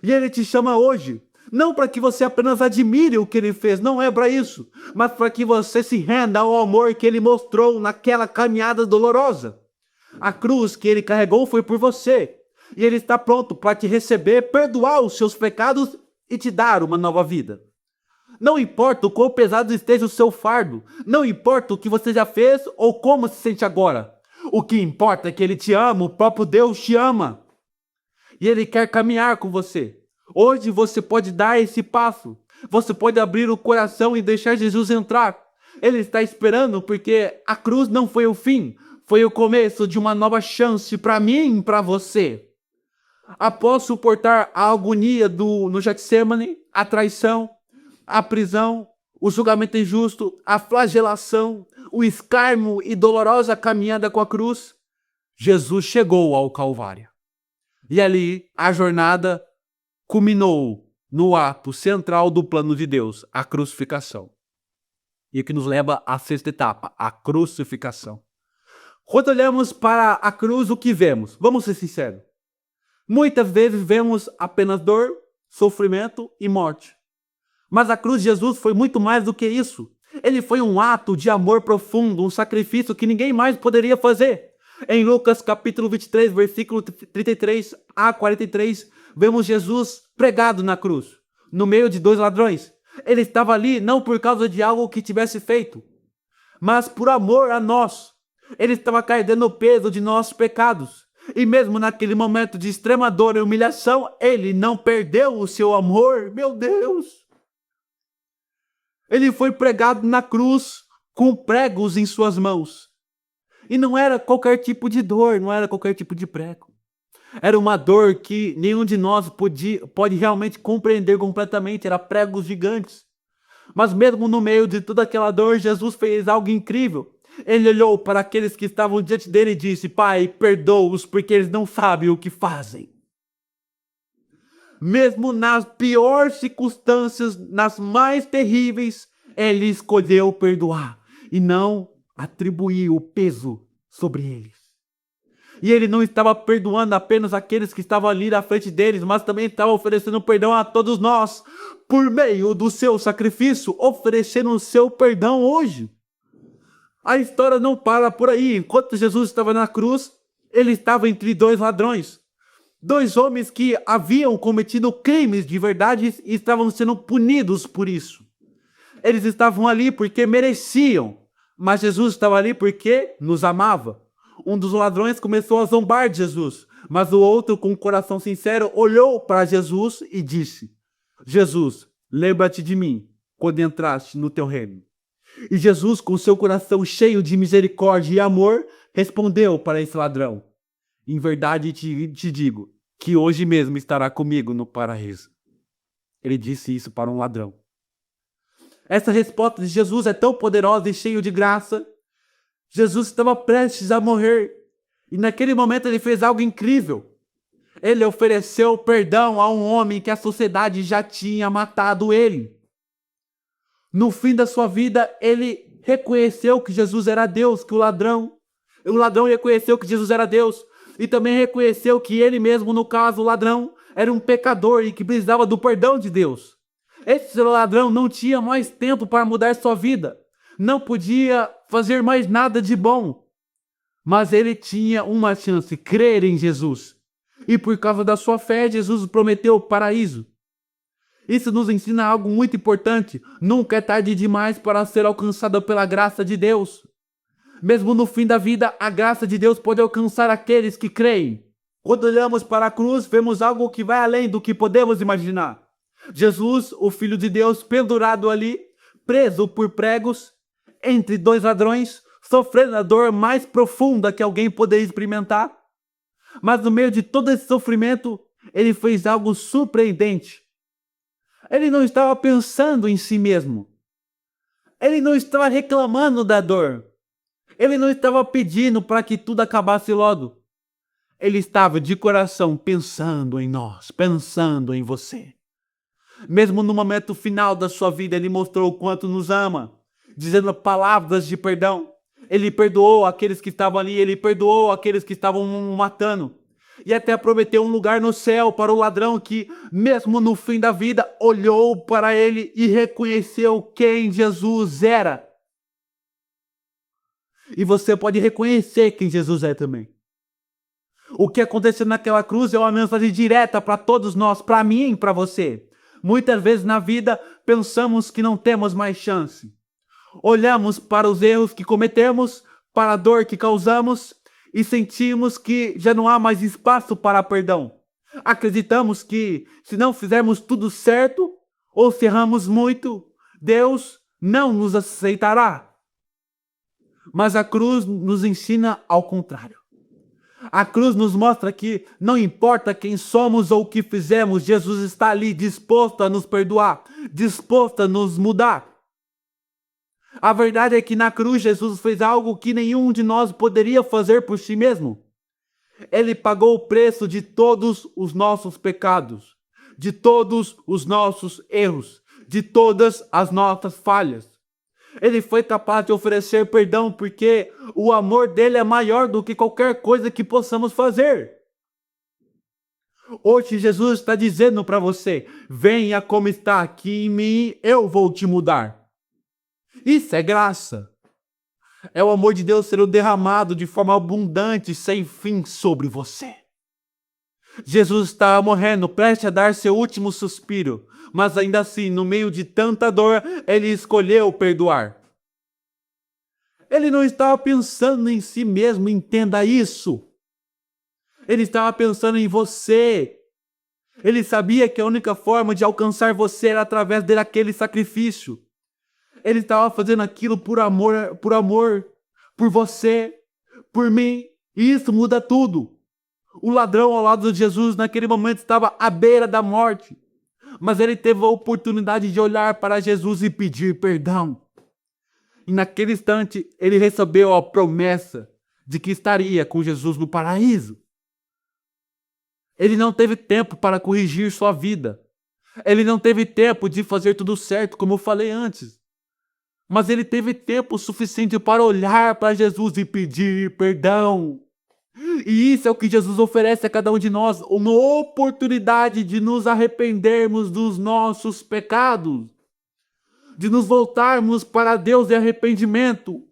E ele te chama hoje, não para que você apenas admire o que ele fez, não é para isso, mas para que você se renda ao amor que ele mostrou naquela caminhada dolorosa. A cruz que ele carregou foi por você, e ele está pronto para te receber, perdoar os seus pecados e te dar uma nova vida. Não importa o quão pesado esteja o seu fardo, não importa o que você já fez ou como se sente agora. O que importa é que ele te ama, o próprio Deus te ama. E ele quer caminhar com você. Hoje você pode dar esse passo. Você pode abrir o coração e deixar Jesus entrar. Ele está esperando porque a cruz não foi o fim. Foi o começo de uma nova chance para mim e para você. Após suportar a agonia no Getsemane, a traição, a prisão, o julgamento injusto, a flagelação, o escárnio e dolorosa caminhada com a cruz, Jesus chegou ao Calvário. E ali a jornada culminou no ato central do plano de Deus, a crucificação. E o que nos leva à sexta etapa, a crucificação. Quando olhamos para a cruz, o que vemos? Vamos ser sinceros. Muitas vezes vemos apenas dor, sofrimento e morte. Mas a cruz de Jesus foi muito mais do que isso. Ele foi um ato de amor profundo, um sacrifício que ninguém mais poderia fazer. Em Lucas capítulo 23, versículo 33 a 43, vemos Jesus pregado na cruz, no meio de dois ladrões. Ele estava ali não por causa de algo que tivesse feito, mas por amor a nós. Ele estava carregando o peso de nossos pecados. E mesmo naquele momento de extrema dor e humilhação, ele não perdeu o seu amor. Meu Deus! Ele foi pregado na cruz com pregos em suas mãos. E não era qualquer tipo de dor, não era qualquer tipo de prego. Era uma dor que nenhum de nós pode realmente compreender completamente. Era pregos gigantes. Mas mesmo no meio de toda aquela dor, Jesus fez algo incrível. Ele olhou para aqueles que estavam diante dele e disse: Pai, perdoa-os porque eles não sabem o que fazem. Mesmo nas piores circunstâncias, nas mais terríveis, ele escolheu perdoar e não atribuir o peso sobre eles. E ele não estava perdoando apenas aqueles que estavam ali na frente deles, mas também estava oferecendo perdão a todos nós, por meio do seu sacrifício, oferecendo o seu perdão hoje. A história não para por aí. Enquanto Jesus estava na cruz, ele estava entre dois ladrões. Dois homens que haviam cometido crimes de verdade e estavam sendo punidos por isso. Eles estavam ali porque mereciam, mas Jesus estava ali porque nos amava. Um dos ladrões começou a zombar de Jesus, mas o outro, com um coração sincero, olhou para Jesus e disse: Jesus, lembra-te de mim quando entraste no teu reino. E Jesus, com seu coração cheio de misericórdia e amor, respondeu para esse ladrão: em verdade te digo que hoje mesmo estará comigo no paraíso. Ele disse isso para um ladrão. Essa resposta de Jesus é tão poderosa e cheia de graça. Jesus estava prestes a morrer. E naquele momento ele fez algo incrível. Ele ofereceu perdão a um homem que a sociedade já tinha matado ele. No fim da sua vida, ele reconheceu que Jesus era Deus, que o ladrão reconheceu que Jesus era Deus. E também reconheceu que ele mesmo, no caso, o ladrão, era um pecador e que precisava do perdão de Deus. Esse ladrão não tinha mais tempo para mudar sua vida. Não podia fazer mais nada de bom. Mas ele tinha uma chance, crer em Jesus. E por causa da sua fé, Jesus prometeu o paraíso. Isso nos ensina algo muito importante. Nunca é tarde demais para ser alcançado pela graça de Deus. Mesmo no fim da vida, a graça de Deus pode alcançar aqueles que creem. Quando olhamos para a cruz, vemos algo que vai além do que podemos imaginar. Jesus, o Filho de Deus, pendurado ali, preso por pregos, entre dois ladrões, sofrendo a dor mais profunda que alguém poderia experimentar. Mas no meio de todo esse sofrimento, Ele fez algo surpreendente. Ele não estava pensando em si mesmo. Ele não estava reclamando da dor. Ele não estava pedindo para que tudo acabasse logo. Ele estava de coração pensando em nós, pensando em você. Mesmo no momento final da sua vida, ele mostrou o quanto nos ama, dizendo palavras de perdão. Ele perdoou aqueles que estavam ali, ele perdoou aqueles que estavam matando. E até prometeu um lugar no céu para o ladrão que, mesmo no fim da vida, olhou para ele e reconheceu quem Jesus era. E você pode reconhecer quem Jesus é também. O que aconteceu naquela cruz é uma mensagem direta para todos nós, para mim e para você. Muitas vezes na vida pensamos que não temos mais chance. Olhamos para os erros que cometemos, para a dor que causamos e sentimos que já não há mais espaço para perdão. Acreditamos que se não fizermos tudo certo ou se erramos muito, Deus não nos aceitará. Mas a cruz nos ensina ao contrário. A cruz nos mostra que não importa quem somos ou o que fizemos, Jesus está ali disposto a nos perdoar, disposto a nos mudar. A verdade é que na cruz Jesus fez algo que nenhum de nós poderia fazer por si mesmo. Ele pagou o preço de todos os nossos pecados, de todos os nossos erros, de todas as nossas falhas. Ele foi capaz de oferecer perdão porque o amor dele é maior do que qualquer coisa que possamos fazer. Hoje Jesus está dizendo para você: venha como está aqui em mim, eu vou te mudar. Isso é graça. É o amor de Deus sendo derramado de forma abundante, sem fim sobre você. Jesus está morrendo, prestes a dar seu último suspiro, mas ainda assim, no meio de tanta dor, ele escolheu perdoar. Ele não estava pensando em si mesmo, entenda isso. Ele estava pensando em você. Ele sabia que a única forma de alcançar você era através daquele sacrifício. Ele estava fazendo aquilo por amor, por você, por mim, e isso muda tudo. O ladrão ao lado de Jesus naquele momento estava à beira da morte, mas ele teve a oportunidade de olhar para Jesus e pedir perdão. E naquele instante ele recebeu a promessa de que estaria com Jesus no paraíso. Ele não teve tempo para corrigir sua vida. Ele não teve tempo de fazer tudo certo, como eu falei antes. Mas ele teve tempo suficiente para olhar para Jesus e pedir perdão. E isso é o que Jesus oferece a cada um de nós, uma oportunidade de nos arrependermos dos nossos pecados, de nos voltarmos para Deus em arrependimento.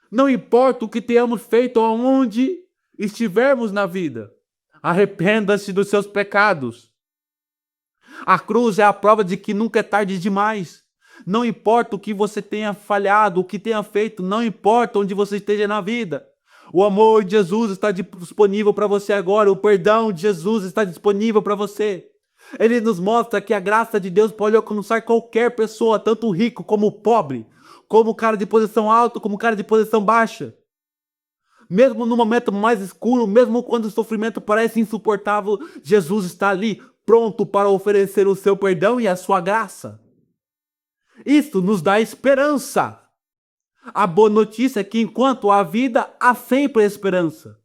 Não importa o que tenhamos feito ou aonde estivermos na vida, arrependa-se dos seus pecados. A cruz é a prova de que nunca é tarde demais. Não importa o que você tenha falhado, o que tenha feito, não importa onde você esteja na vida. O amor de Jesus está disponível para você agora. O perdão de Jesus está disponível para você. Ele nos mostra que a graça de Deus pode alcançar qualquer pessoa, tanto rico como pobre, como cara de posição alta, como cara de posição baixa. Mesmo no momento mais escuro, mesmo quando o sofrimento parece insuportável, Jesus está ali, pronto para oferecer o seu perdão e a sua graça. Isso nos dá esperança. A boa notícia é que enquanto há vida, há sempre esperança.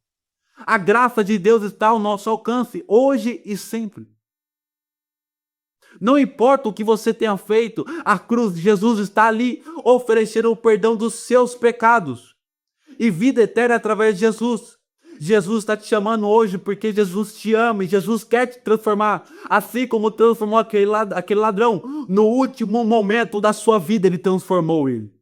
A graça de Deus está ao nosso alcance, hoje e sempre. Não importa o que você tenha feito, a cruz de Jesus está ali, oferecendo o perdão dos seus pecados. E vida eterna através de Jesus. Jesus está te chamando hoje porque Jesus te ama e Jesus quer te transformar. Assim como transformou aquele ladrão, no último momento da sua vida ele transformou ele.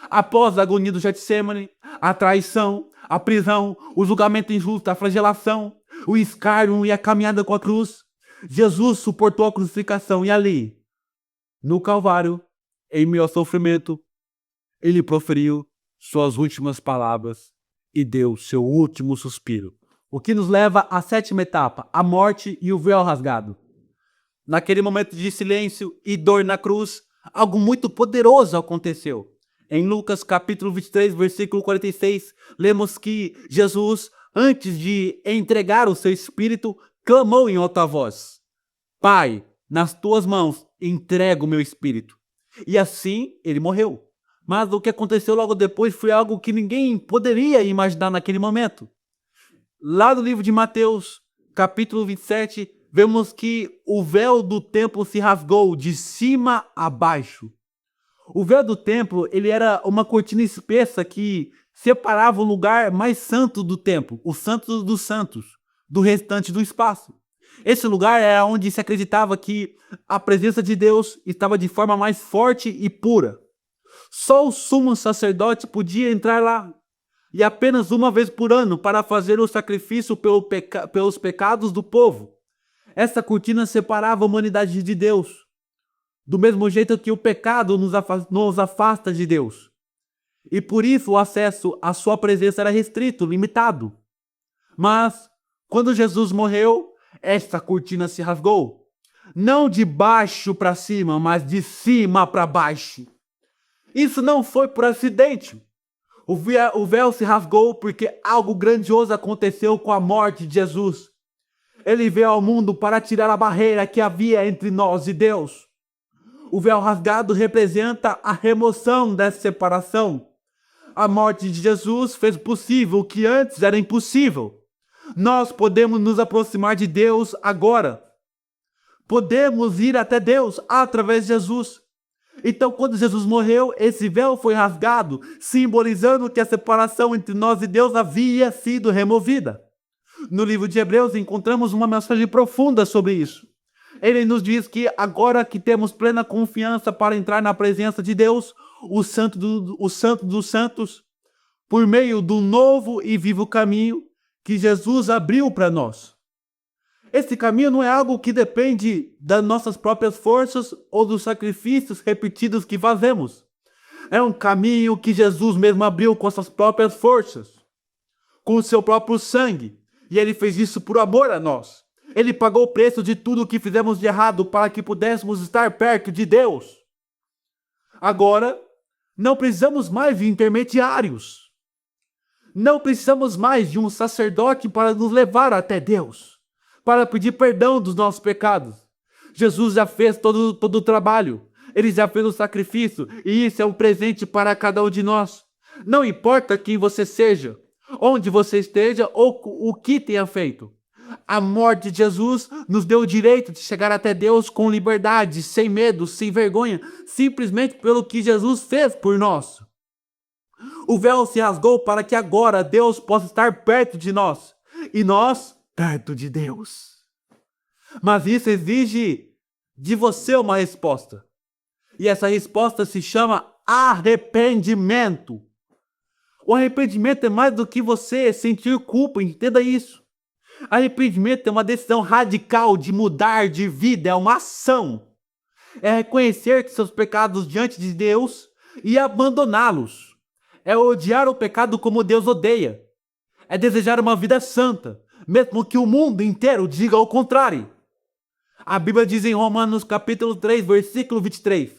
Após a agonia do Getsemane, a traição, a prisão, o julgamento injusto, a flagelação, o escárnio e a caminhada com a cruz, Jesus suportou a crucificação e ali, no Calvário, em meio ao sofrimento, ele proferiu suas últimas palavras e deu seu último suspiro. O que nos leva à sétima etapa, a morte e o véu rasgado. Naquele momento de silêncio e dor na cruz, algo muito poderoso aconteceu. Em Lucas capítulo 23, versículo 46, lemos que Jesus, antes de entregar o seu espírito, clamou em alta voz: Pai, nas tuas mãos entrego o meu espírito. E assim ele morreu. Mas o que aconteceu logo depois foi algo que ninguém poderia imaginar naquele momento. Lá no livro de Mateus, capítulo 27, vemos que o véu do templo se rasgou de cima a baixo. O véu do templo, ele era uma cortina espessa que separava o lugar mais santo do templo, o Santo dos Santos, do restante do espaço. Esse lugar era onde se acreditava que a presença de Deus estava de forma mais forte e pura. Só o sumo sacerdote podia entrar lá, e apenas uma vez por ano para fazer o sacrifício pelos pecados do povo. Essa cortina separava a humanidade de Deus, do mesmo jeito que o pecado nos afasta de Deus. E por isso o acesso à sua presença era restrito, limitado. Mas, quando Jesus morreu, essa cortina se rasgou. Não de baixo para cima, mas de cima para baixo. Isso não foi por acidente. O véu se rasgou porque algo grandioso aconteceu com a morte de Jesus. Ele veio ao mundo para tirar a barreira que havia entre nós e Deus. O véu rasgado representa a remoção dessa separação. A morte de Jesus fez possível o que antes era impossível. Nós podemos nos aproximar de Deus agora. Podemos ir até Deus através de Jesus. Então, quando Jesus morreu, esse véu foi rasgado, simbolizando que a separação entre nós e Deus havia sido removida. No livro de Hebreus encontramos uma mensagem profunda sobre isso. Ele nos diz que agora que temos plena confiança para entrar na presença de Deus, o Santo dos Santos, por meio do novo e vivo caminho que Jesus abriu para nós. Esse caminho não é algo que depende das nossas próprias forças ou dos sacrifícios repetidos que fazemos. É um caminho que Jesus mesmo abriu com suas próprias forças, com o seu próprio sangue. E ele fez isso por amor a nós. Ele pagou o preço de tudo o que fizemos de errado para que pudéssemos estar perto de Deus. Agora, não precisamos mais de intermediários. Não precisamos mais de um sacerdote para nos levar até Deus, para pedir perdão dos nossos pecados. Jesus já fez todo o trabalho. Ele já fez o sacrifício e isso é um presente para cada um de nós. Não importa quem você seja, onde você esteja ou o que tenha feito. A morte de Jesus nos deu o direito de chegar até Deus com liberdade, sem medo, sem vergonha, simplesmente pelo que Jesus fez por nós. O véu se rasgou para que agora Deus possa estar perto de nós e nós perto de Deus. Mas isso exige de você uma resposta. E essa resposta se chama arrependimento. O arrependimento é mais do que você sentir culpa, entenda isso. Arrependimento é uma decisão radical de mudar de vida, é uma ação. É reconhecer que seus pecados diante de Deus e abandoná-los. É odiar o pecado como Deus odeia. É desejar uma vida santa, mesmo que o mundo inteiro diga o contrário. A Bíblia diz em Romanos capítulo 3, versículo 23,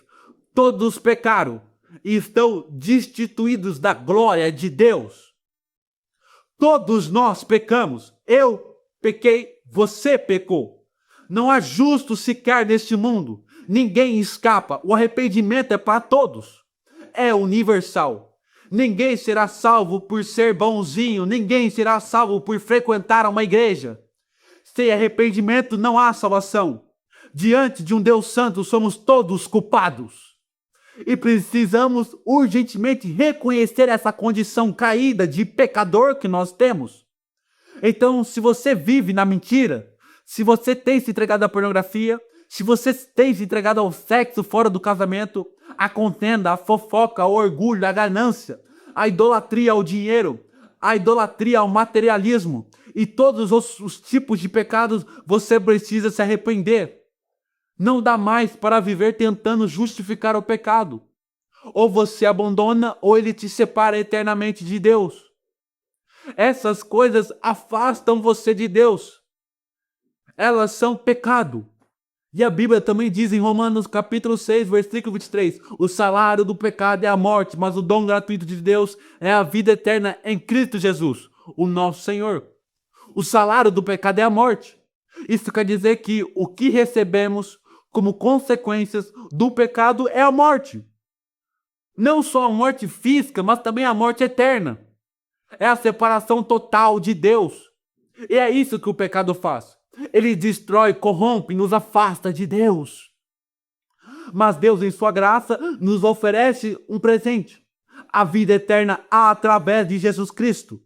todos pecaram e estão destituídos da glória de Deus. Todos nós pecamos. Eu pequei, você pecou. Não há justo sequer neste mundo. Ninguém escapa. O arrependimento é para todos. É universal. Ninguém será salvo por ser bonzinho. Ninguém será salvo por frequentar uma igreja. Sem arrependimento não há salvação. Diante de um Deus santo somos todos culpados. E precisamos urgentemente reconhecer essa condição caída de pecador que nós temos. Então, se você vive na mentira, se você tem se entregado à pornografia, se você tem se entregado ao sexo fora do casamento, à contenda, à fofoca, ao orgulho, à ganância, à idolatria ao dinheiro, à idolatria ao materialismo e todos os tipos de pecados, você precisa se arrepender. Não dá mais para viver tentando justificar o pecado. Ou você abandona ou ele te separa eternamente de Deus. Essas coisas afastam você de Deus. Elas são pecado. E a Bíblia também diz em Romanos capítulo 6, versículo 23, o salário do pecado é a morte, mas o dom gratuito de Deus é a vida eterna em Cristo Jesus, o nosso Senhor. O salário do pecado é a morte. Isso quer dizer que o que recebemos como consequências do pecado é a morte. Não só a morte física, mas também a morte eterna. É a separação total de Deus. E é isso que o pecado faz. Ele destrói, corrompe, nos afasta de Deus. Mas Deus, em sua graça, nos oferece um presente: a vida eterna através de Jesus Cristo.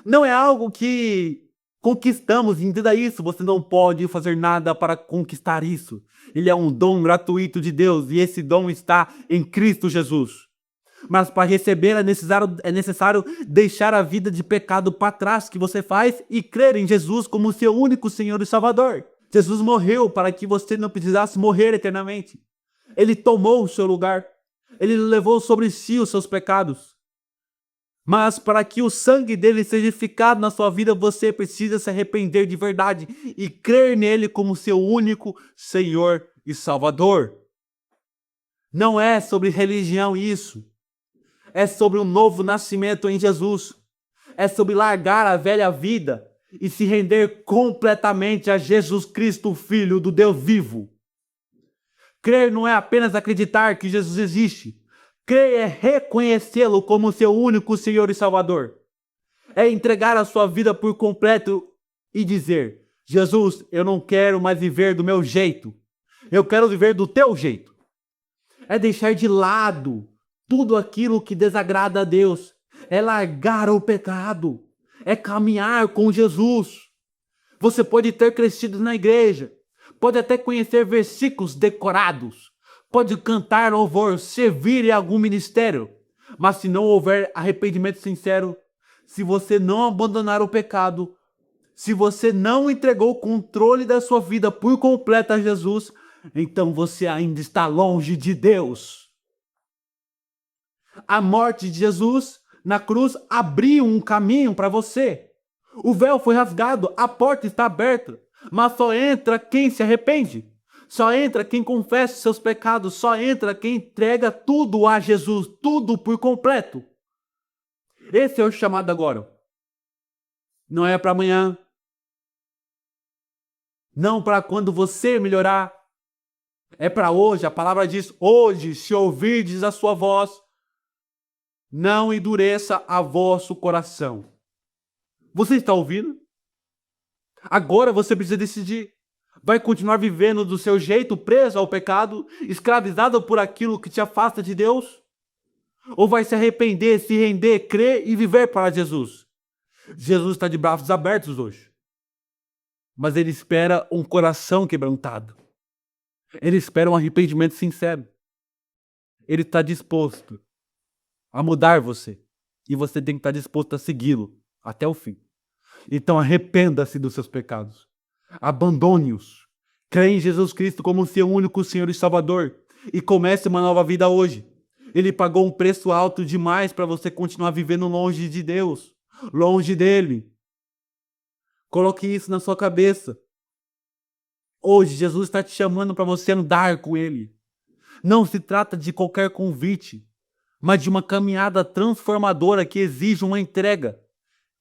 Não é algo que conquistamos, entenda isso. Você não pode fazer nada para conquistar isso. Ele é um dom gratuito de Deus e esse dom está em Cristo Jesus. Mas para receber é necessário deixar a vida de pecado para trás que você faz e crer em Jesus como seu único Senhor e Salvador. Jesus morreu para que você não precisasse morrer eternamente. Ele tomou o seu lugar. Ele levou sobre si os seus pecados. Mas para que o sangue dele seja eficaz na sua vida, você precisa se arrepender de verdade e crer nele como seu único Senhor e Salvador. Não é sobre religião isso. É sobre um novo nascimento em Jesus. É sobre largar a velha vida e se render completamente a Jesus Cristo, Filho do Deus vivo. Crer não é apenas acreditar que Jesus existe. Crer é reconhecê-lo como seu único Senhor e Salvador. É entregar a sua vida por completo e dizer: Jesus, eu não quero mais viver do meu jeito. Eu quero viver do teu jeito. É deixar de lado tudo aquilo que desagrada a Deus. É largar o pecado. É caminhar com Jesus. Você pode ter crescido na igreja. Pode até conhecer versículos decorados. Pode cantar louvor, servir em algum ministério. Mas se não houver arrependimento sincero, se você não abandonar o pecado, se você não entregou o controle da sua vida por completo a Jesus, então você ainda está longe de Deus. A morte de Jesus na cruz abriu um caminho para você. O véu foi rasgado, a porta está aberta, mas só entra quem se arrepende. Só entra quem confessa seus pecados, só entra quem entrega tudo a Jesus, tudo por completo. Esse é o chamado agora. Não é para amanhã. Não para quando você melhorar. É para hoje. A palavra diz: hoje, se ouvirdes a sua voz, não endureça a vosso coração. Você está ouvindo? Agora você precisa decidir. Vai continuar vivendo do seu jeito, preso ao pecado, escravizado por aquilo que te afasta de Deus? Ou vai se arrepender, se render, crer e viver para Jesus? Jesus está de braços abertos hoje. Mas ele espera um coração quebrantado. Ele espera um arrependimento sincero. Ele está disposto a mudar você. E você tem que estar disposto a segui-lo até o fim. Então arrependa-se dos seus pecados. Abandone-os. Creia em Jesus Cristo como seu único Senhor e Salvador. E comece uma nova vida hoje. Ele pagou um preço alto demais para você continuar vivendo longe de Deus. Longe dele. Coloque isso na sua cabeça. Hoje Jesus está te chamando para você andar com ele. Não se trata de qualquer convite, mas de uma caminhada transformadora que exige uma entrega.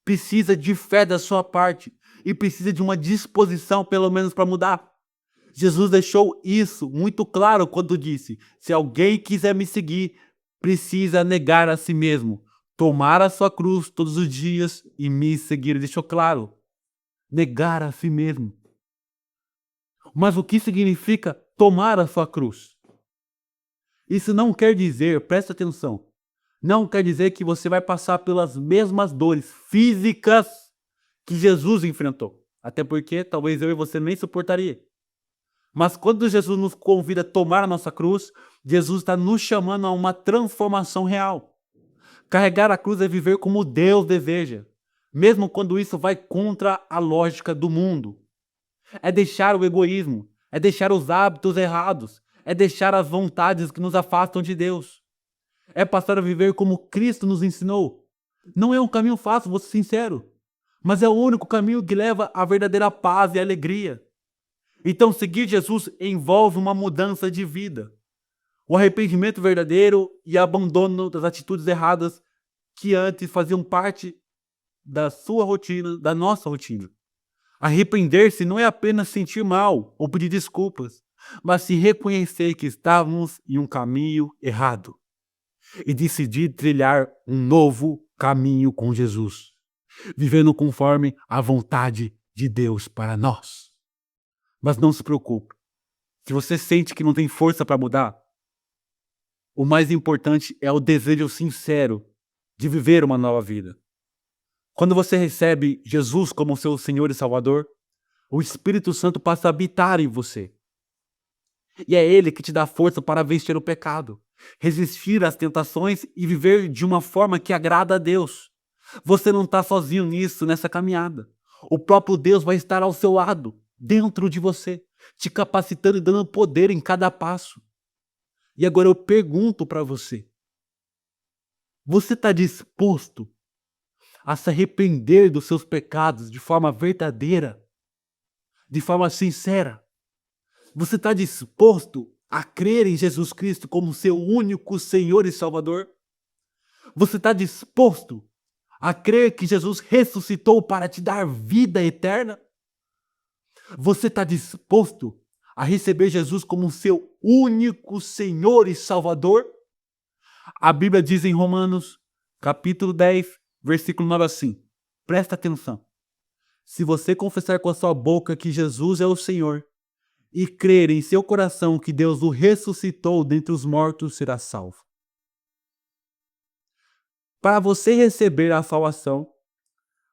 Precisa de fé da sua parte e precisa de uma disposição, pelo menos, para mudar. Jesus deixou isso muito claro quando disse: se alguém quiser me seguir, precisa negar a si mesmo, tomar a sua cruz todos os dias e me seguir. Ele deixou claro. Negar a si mesmo. Mas o que significa tomar a sua cruz? Isso não quer dizer, presta atenção, não quer dizer que você vai passar pelas mesmas dores físicas que Jesus enfrentou. Até porque talvez eu e você nem suportaria. Mas quando Jesus nos convida a tomar a nossa cruz, Jesus está nos chamando a uma transformação real. Carregar a cruz é viver como Deus deseja, mesmo quando isso vai contra a lógica do mundo. É deixar o egoísmo, é deixar os hábitos errados, é deixar as vontades que nos afastam de Deus. É passar a viver como Cristo nos ensinou. Não é um caminho fácil, vou ser sincero, mas é o único caminho que leva à verdadeira paz e alegria. Então, seguir Jesus envolve uma mudança de vida, o arrependimento verdadeiro e abandono das atitudes erradas que antes faziam parte da sua rotina, da nossa rotina. Arrepender-se não é apenas sentir mal ou pedir desculpas, mas se reconhecer que estávamos em um caminho errado e decidir trilhar um novo caminho com Jesus, vivendo conforme a vontade de Deus para nós. Mas não se preocupe, se você sente que não tem força para mudar, o mais importante é o desejo sincero de viver uma nova vida. Quando você recebe Jesus como seu Senhor e Salvador, o Espírito Santo passa a habitar em você. E é Ele que te dá força para vencer o pecado, resistir às tentações e viver de uma forma que agrada a Deus. Você não está sozinho nisso, nessa caminhada. O próprio Deus vai estar ao seu lado, dentro de você, te capacitando e dando poder em cada passo. E agora eu pergunto para você: você está disposto a se arrepender dos seus pecados de forma verdadeira, de forma sincera? Você está disposto a crer em Jesus Cristo como seu único Senhor e Salvador? Você está disposto a crer que Jesus ressuscitou para te dar vida eterna? Você está disposto a receber Jesus como seu único Senhor e Salvador? A Bíblia diz em Romanos, capítulo 10, versículo 9 assim. Presta atenção. Se você confessar com a sua boca que Jesus é o Senhor e crer em seu coração que Deus o ressuscitou dentre os mortos, será salvo. Para você receber a salvação,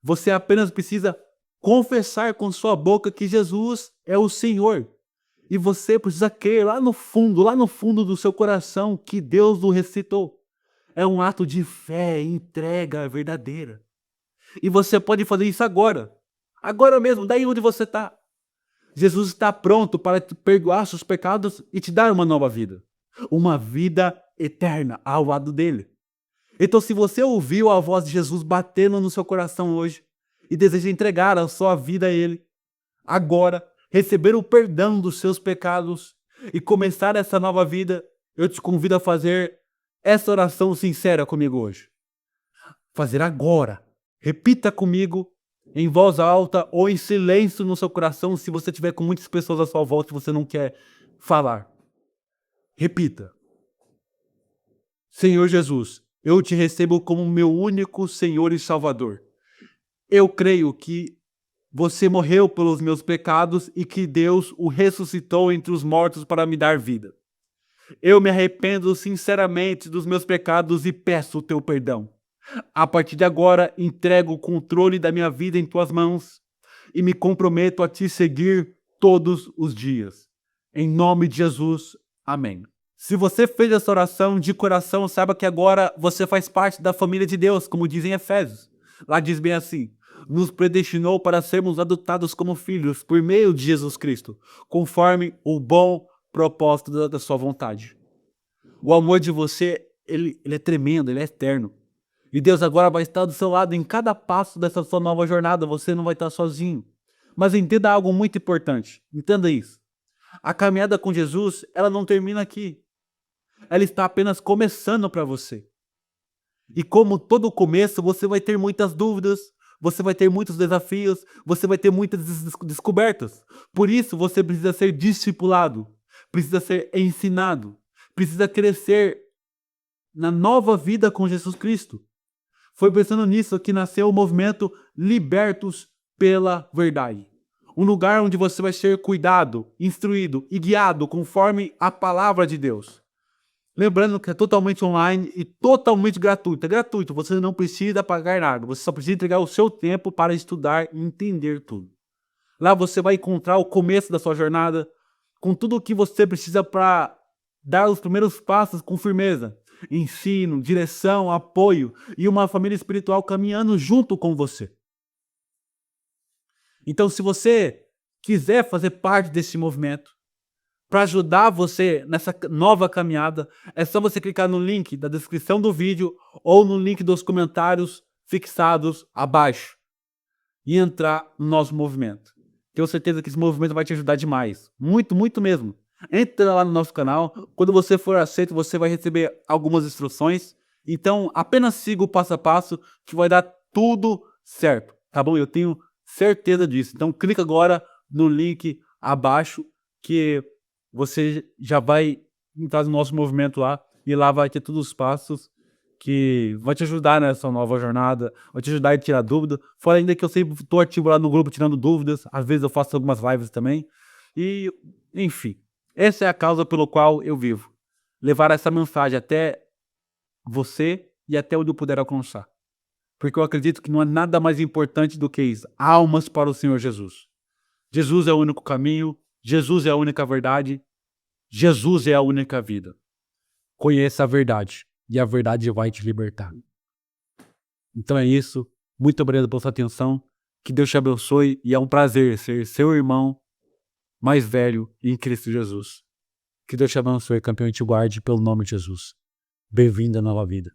você apenas precisa confessar com sua boca que Jesus é o Senhor. E você precisa crer lá no fundo do seu coração que Deus o ressuscitou. É um ato de fé e entrega verdadeira. E você pode fazer isso agora. Agora mesmo, daí onde você está. Jesus está pronto para te perdoar seus pecados e te dar uma nova vida. Uma vida eterna ao lado dele. Então, se você ouviu a voz de Jesus batendo no seu coração hoje e deseja entregar a sua vida a ele, agora, receber o perdão dos seus pecados e começar essa nova vida, eu te convido a fazer essa oração sincera comigo hoje. Fazer agora. Repita comigo em voz alta ou em silêncio no seu coração, se você tiver com muitas pessoas à sua volta e você não quer falar. Repita. Senhor Jesus, eu te recebo como meu único Senhor e Salvador. Eu creio que você morreu pelos meus pecados e que Deus o ressuscitou entre os mortos para me dar vida. Eu me arrependo sinceramente dos meus pecados e peço o teu perdão. A partir de agora, entrego o controle da minha vida em tuas mãos e me comprometo a te seguir todos os dias. Em nome de Jesus, amém. Se você fez essa oração de coração, saiba que agora você faz parte da família de Deus, como diz em Efésios. Lá diz bem assim: nos predestinou para sermos adotados como filhos por meio de Jesus Cristo, conforme o bom propósito da sua vontade. O amor de você, ele é tremendo, ele é eterno. E Deus agora vai estar do seu lado em cada passo dessa sua nova jornada, você não vai estar sozinho. Mas entenda algo muito importante, entenda isso. A caminhada com Jesus, ela não termina aqui. Ela está apenas começando para você. E como todo começo, você vai ter muitas dúvidas, você vai ter muitos desafios, você vai ter muitas descobertas. Por isso, você precisa ser discipulado, precisa ser ensinado, precisa crescer na nova vida com Jesus Cristo. Foi pensando nisso que nasceu o movimento Libertos pela Verdade. Um lugar onde você vai ser cuidado, instruído e guiado conforme a palavra de Deus. Lembrando que é totalmente online e totalmente gratuito. É gratuito, você não precisa pagar nada. Você só precisa entregar o seu tempo para estudar e entender tudo. Lá você vai encontrar o começo da sua jornada, com tudo o que você precisa para dar os primeiros passos com firmeza. Ensino, direção, apoio e uma família espiritual caminhando junto com você. Então, se você quiser fazer parte desse movimento, para ajudar você nessa nova caminhada, é só você clicar no link da descrição do vídeo ou no link dos comentários fixados abaixo e entrar no nosso movimento. Tenho certeza que esse movimento vai te ajudar demais. Muito, muito mesmo. Entra lá no nosso canal. Quando você for aceito, você vai receber algumas instruções. Então, apenas siga o passo a passo que vai dar tudo certo. Tá bom? Eu tenho certeza disso. Então clica agora no link abaixo que você já vai entrar no nosso movimento lá e lá vai ter todos os passos que vai te ajudar nessa nova jornada, vai te ajudar a tirar dúvida. Fora ainda que eu sempre estou ativo lá no grupo tirando dúvidas, às vezes eu faço algumas lives também. E, enfim, essa é a causa pelo qual eu vivo. Levar essa mensagem até você e até onde eu puder alcançar. Porque eu acredito que não há nada mais importante do que isso. Almas para o Senhor Jesus. Jesus é o único caminho, Jesus é a única verdade, Jesus é a única vida. Conheça a verdade e a verdade vai te libertar. Então é isso. Muito obrigado pela sua atenção. Que Deus te abençoe e é um prazer ser seu irmão mais velho em Cristo Jesus. Que Deus te abençoe, campeão, e te guarde pelo nome de Jesus. Bem-vindo à nova vida.